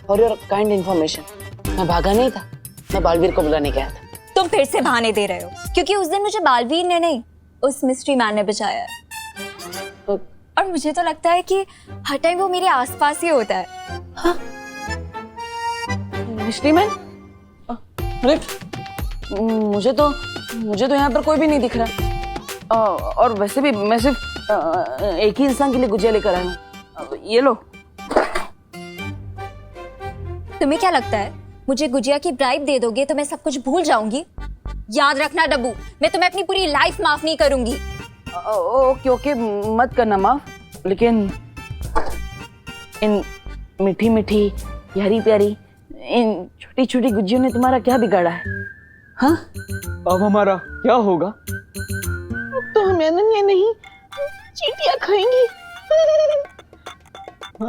for your kind information, मैं भागा नहीं था, मैं बालवीर को बुलाने गया था। तुम फिर से बहाने दे रहे हो, क्योंकि उस दिन मुझे बालवीर ने नहीं, उस मिस्ट्री मैन ने बचाया है। और मुझे तो लगता है कि हर टाइम वो मेरे आसपास ही होता है। हाँ? Mystery man? अरे मुझे तो यहाँ पर कोई भी नहीं दिख रहा। और वैसे भी मैं सिर्फ एक ही इंसान के लिए गुजिया लेकर आया हूँ, ये लो। तुम्हें क्या लगता है मुझे गुजिया की ब्राइब दे दोगे तो मैं सब कुछ भूल जाऊंगी? याद रखना डब्बू, मैं तुम्हें अपनी पूरी लाइफ माफ नहीं करूंगी। ओके ओके, मत करना माफ, लेकिन इन मीठी मीठी प्यारी प्यारी इन छोटी छोटी गुजियों ने तुम्हारा क्या बिगाड़ा है? हाँ? अब हमारा क्या होगा? तो हम अनन्या नहीं चींटियां खाएंगी।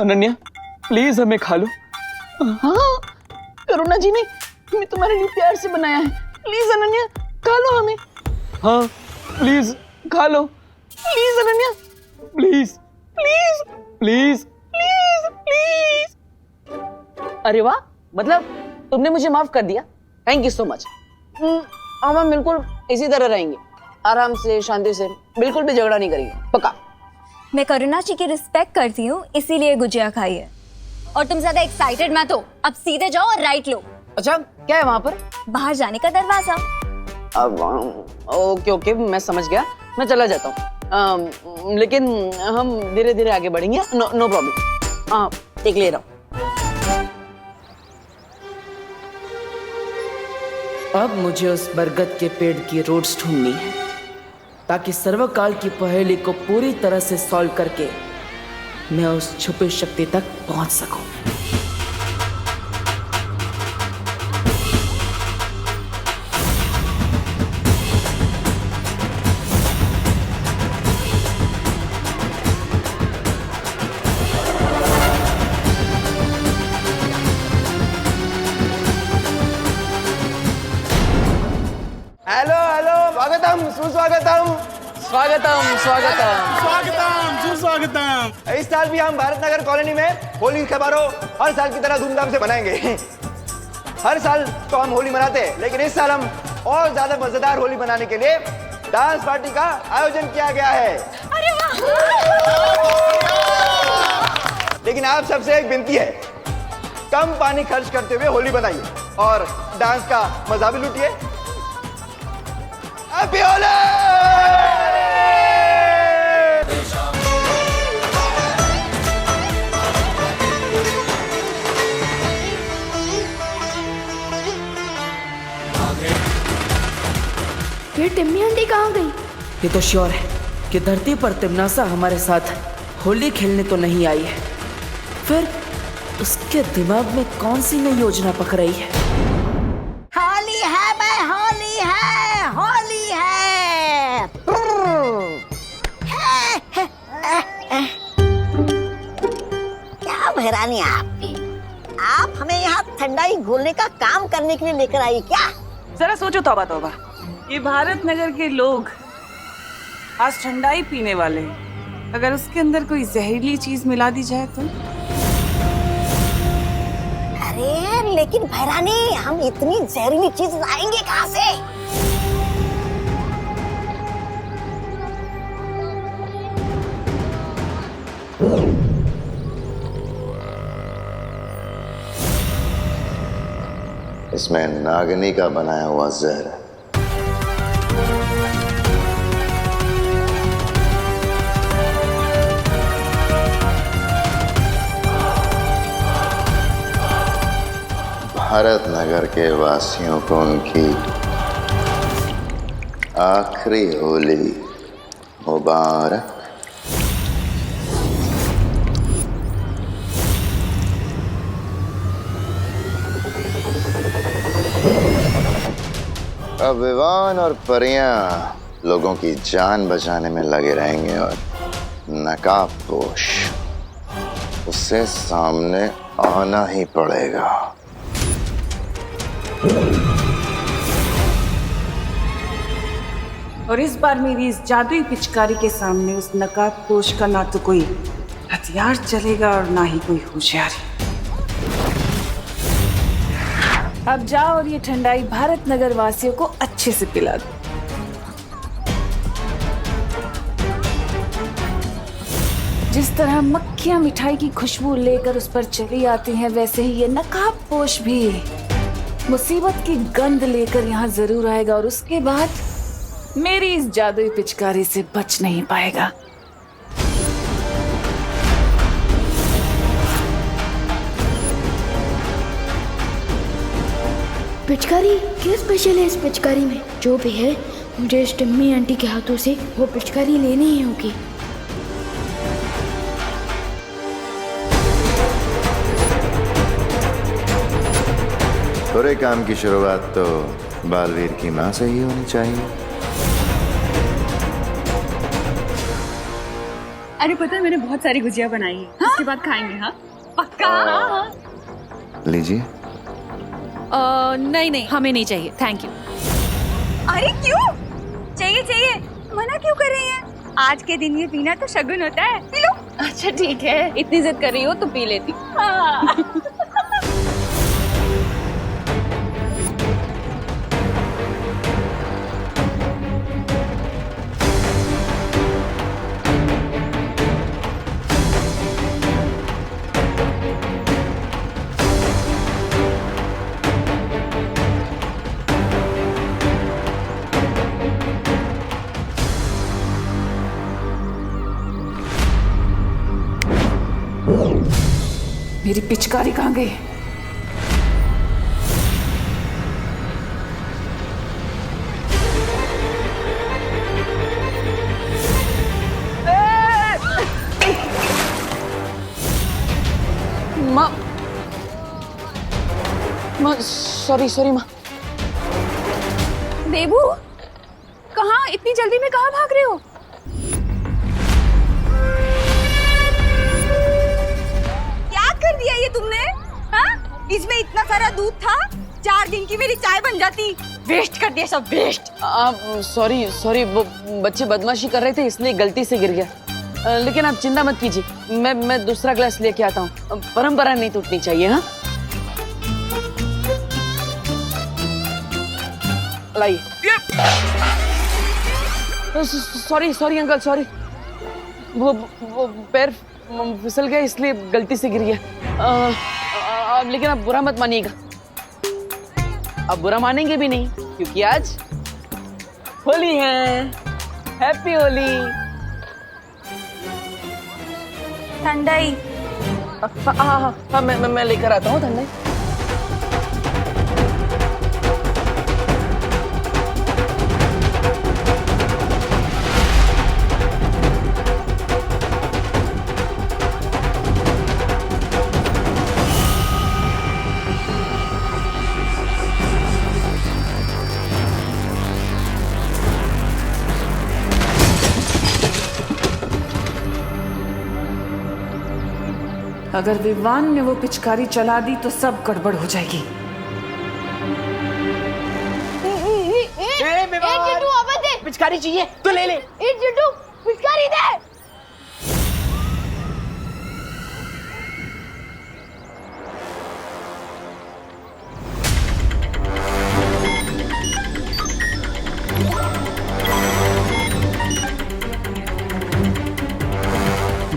अनन्या प्लीज हमें खा लो। हाँ, करुणा जी ने हमें तुम्हारे लिए प्यार से बनाया है, प्लीज अनन्या खा लो हमें। हाँ प्लीज खा लो, please Ananya, please please please please please. अरे वाह, मतलब तुमने मुझे माफ कर दिया, थैंक यू सो मच। हम बिल्कुल इसी तरह रहेंगे, आराम से, शांति से, बिल्कुल भी झगड़ा नहीं करेंगे, पक्का। मैं करुणा जी की रिस्पेक्ट करती हूँ, इसीलिए गुजिया खाई है। और तुम ज्यादा एक्साइटेड मत हो, अब सीधे जाओ और राइट लो। अच्छा, क्या है वहाँ पर? बाहर जाने का दरवाजा। अब ओके ओके, मैं समझ गया, मैं चला जाता हूँ, लेकिन हम धीरे धीरे आगे बढ़ेंगे। No problem. हाँ, एक ले रहा हूँ। अब मुझे उस बरगद के पेड़ की रूट्स ढूंढनी है, ताकि सर्वकाल की पहेली को पूरी तरह से सॉल्व करके मैं उस छुपी शक्ति तक पहुंच सकूं। हेलो हेलो, स्वागतम सुस्वागतम। स्वागतम स्वागतम स्वागतम सुस्वागतम। इस साल भी हम भारत नगर कॉलोनी में होली समारोह हर साल की तरह धूमधाम से मनाएंगे। हर साल तो हम होली मनाते हैं, लेकिन इस साल हम और ज्यादा मजेदार होली मनाने के लिए डांस पार्टी का आयोजन किया गया है। अरे वाह, लेकिन आप सबसे एक विनती है, कम पानी खर्च करते हुए होली बनाइए और डांस का मजा भी लूटिए। हैप्पी होली! ये टिम्मी आंटी कहाँ गई? ये तो श्योर है कि धरती पर तिमनासा हमारे साथ होली खेलने तो नहीं आई है। फिर उसके दिमाग में कौन सी नई योजना पक रही है? होली है बे, होली है, होली है। क्या बहरानी है आपकी? आप हमें यहाँ ठंडाई घोलने का काम करने के लिए लेकर आई क्या? जरा सोचो, तौबा तौबा, ये भारत नगर के लोग आज ठंडाई पीने वाले हैं। अगर उसके अंदर कोई जहरीली चीज मिला दी जाए तो? अरे लेकिन भैरानी, हम इतनी जहरीली चीज लाएंगे कहाँ से? इसमें नागिनी का बनाया हुआ जहर है। भारत नगर के वासियों को उनकी आखिरी होली मुबारक। अब विवान और परियां लोगों की जान बचाने में लगे रहेंगे और नकाबपोश उससे सामने आना ही पड़ेगा। और इस बार मेरी इस जादुई पिचकारी के सामने उस नकाबपोश का ना तो कोई हथियार चलेगा और ना ही कोई होशियारी। अब जाओ और ये ठंडाई भारत नगर वासियों को अच्छे से पिला दो। जिस तरह मक्खियां मिठाई की खुशबू लेकर उस पर चली आती हैं, वैसे ही ये नकाबपोश भी मुसीबत की गंध लेकर यहाँ जरूर आएगा और उसके बाद मेरी इस जादुई पिचकारी से बच नहीं पाएगा। पिचकारी क्या स्पेशल है इस पिचकारी में? जो भी है, मुझे इस टिम्मी आंटी के हाथों से वो पिचकारी लेनी ही होगी। बुरे काम की शुरुआत तो बालवीर की माँ से ही होनी चाहिए। अरे पता है, मैंने बहुत सारी गुजिया बनाई है। हाँ? उसके बाद खाएंगे। हाँ पक्का। हाँ। लीजिए। नहीं नहीं, हमें नहीं चाहिए, थैंक यू। अरे क्यों चाहिए? चाहिए मना क्यों कर रही हैं? आज के दिन ये पीना तो शगुन होता है, पी लो। अच्छा ठीक है, इतनी जिद कर रही हो तो पी लेती। मेरी पिचकारी कहाँ गई? माँ सॉरी सॉरी माँ। देबू, कहाँ इतनी जल्दी में कहाँ भाग रहे हो? कर दिया ये तुमने? हाँ? इसमें इतना सारा दूध था, 4 दिन की मेरी चाय बन जाती। वेस्ट कर दिया सब, वेस्ट। सॉरी सॉरी, वो बच्चे बदमाशी कर रहे थे इसलिए गलती से गिर गया। लेकिन आप चिंता मत कीजिए, मैं दूसरा ग्लास लेके आता हूँ। परंपरा नहीं टूटनी चाहिए। हाँ लाइए। Sorry sorry uncle, sorry. वो पैर फिसल गया इसलिए गलती से गिर गया। लेकिन अब बुरा मत मानिएगा, अब बुरा मानेंगे भी नहीं क्योंकि आज होली है। हैप्पी होली। ठंडाई। हाँ मैं लेकर आता हूँ ठंडाई। अगर विवान ने वो पिचकारी चला दी तो सब गड़बड़ हो जाएगी। पिचकारी चाहिए तो ले ले। चिट्टू पिचकारी दे।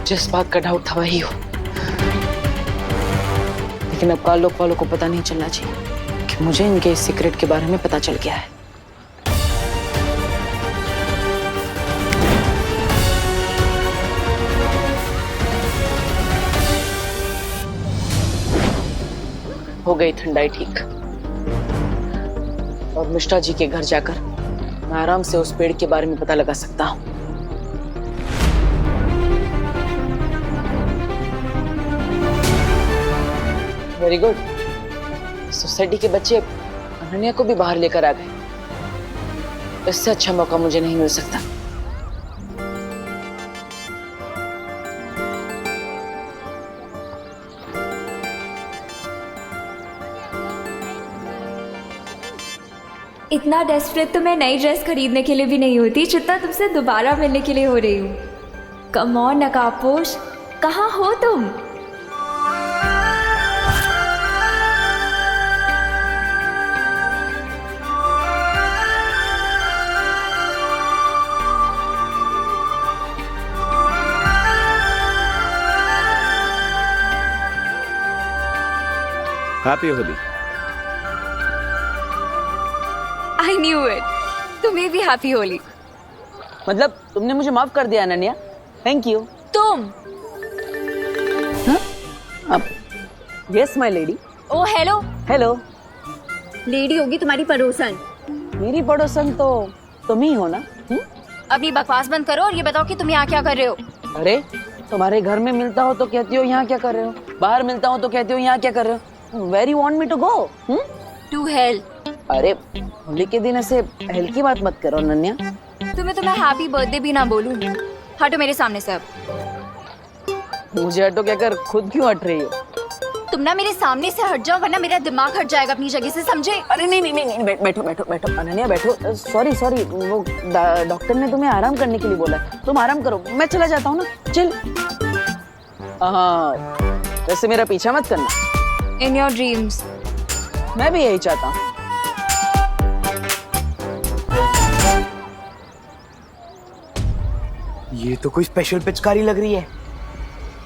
जिस बात का डाउट था वही हो, लेकिन अब काल लोक वालों को पता नहीं चलना चाहिए कि मुझे इनके इस सीक्रेट के बारे में पता चल गया है। हो गई ठंडाई ठीक, और मिश्रा जी के घर जाकर मैं आराम से उस पेड़ के बारे में पता लगा सकता हूँ। Very good. सोसाइटी के बच्चे अनन्या को भी बाहर लेकर आ गए। इससे अच्छा मौका मुझे नहीं मिल सकता। इतना डेस्परेट तो मैं नई ड्रेस खरीदने के लिए भी नहीं होती जितना तुमसे दोबारा मिलने के लिए हो रही हूँ। कम ऑन नकाबपोश, कहाँ हो तुम? Happy Holi. I knew it. तुम्हें भी हैप्पी होली। मतलब तुमने मुझे माफ कर दिया अनन्या, थैंक यू। तुम? Yes my lady. Oh hello. Hello. Lady होगी तुम्हारी पड़ोसन। मेरी पड़ोसन तो तुम ही हो ना? अपनी बकवास बंद करो और ये बताओ कि तुम यहाँ क्या कर रहे हो? अरे तुम्हारे घर में मिलता हो तो कहती हो यहाँ क्या कर रहे हो, बाहर मिलता हो तो कहती हो यहाँ क्या कर रहे हो। Where you want me to go? To hell. अरे होली के दिन ऐसे हेल की बात मत करो अनन्या। तो मैं हैप्पी बर्थडे भी ना बोलूं। हटो मेरे सामने से अब। मुझे हटो क्या कर, खुद क्यों हट रही हो? तुम ना मेरे सामने से हट जाओ वरना मेरा दिमाग हट जाएगा अपनी जगह से, समझे? अरे नहीं, बैठो अनन्या बैठो। सॉरी वो डॉक्टर ने तुम्हें आराम करने के लिए बोला है, तुम आराम करो, मैं चला जाता हूँ ना। चल। हाँ वैसे मेरा पीछा मत करना। In your dreams. मैं भी यही चाहता हूँ। ये तो कोई स्पेशल पिचकारी लग रही है,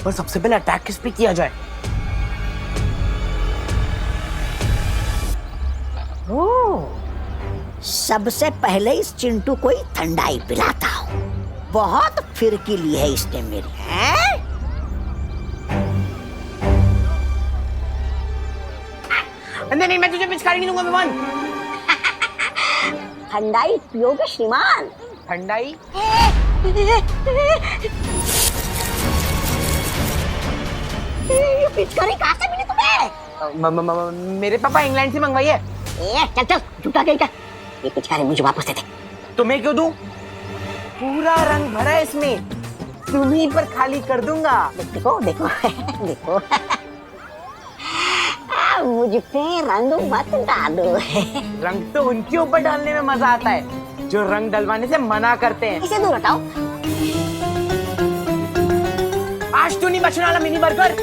पर सबसे पहले अटैक किस पे किया जाए? सबसे पहले इस चिंटू को ही ठंडाई पिलाता हूँ। बहुत फिरकी ली है इसने मेरी। नहीं, मैं तुझे पिचकारी नहीं दूंगा विमान। ठंडाई पियोगे श्रीमान? ठंडाई? ये पिचकारी कहाँ से मिली तुम्हें? मेरे पापा इंग्लैंड से मंगवाई है। चल झूठा कहीं का। ये पिचकारी मुझे वापस दे दे। तुम्हें क्यों दूं? पूरा रंग भरा है इसमें, तुम्हीं पर खाली कर दूंगा। देखो देखो मुझ पे रंग मत डालो। रंग तो उनके ऊपर डालने में मजा आता है जो रंग डलवाने से मना करते हैं। इसे दूर हटाओ। आज तो नहीं बचने वाला मिनी बर्गर।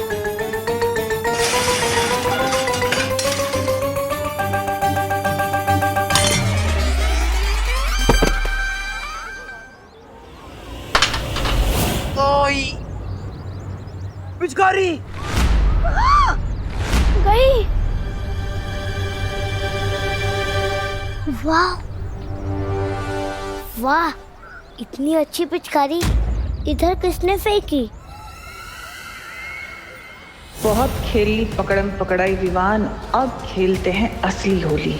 वाह वाह, इतनी अच्छी पिचकारी इधर किसने फेंकी? बहुत खेली पकड़म पकड़ाई विवान, अब खेलते हैं असली होली।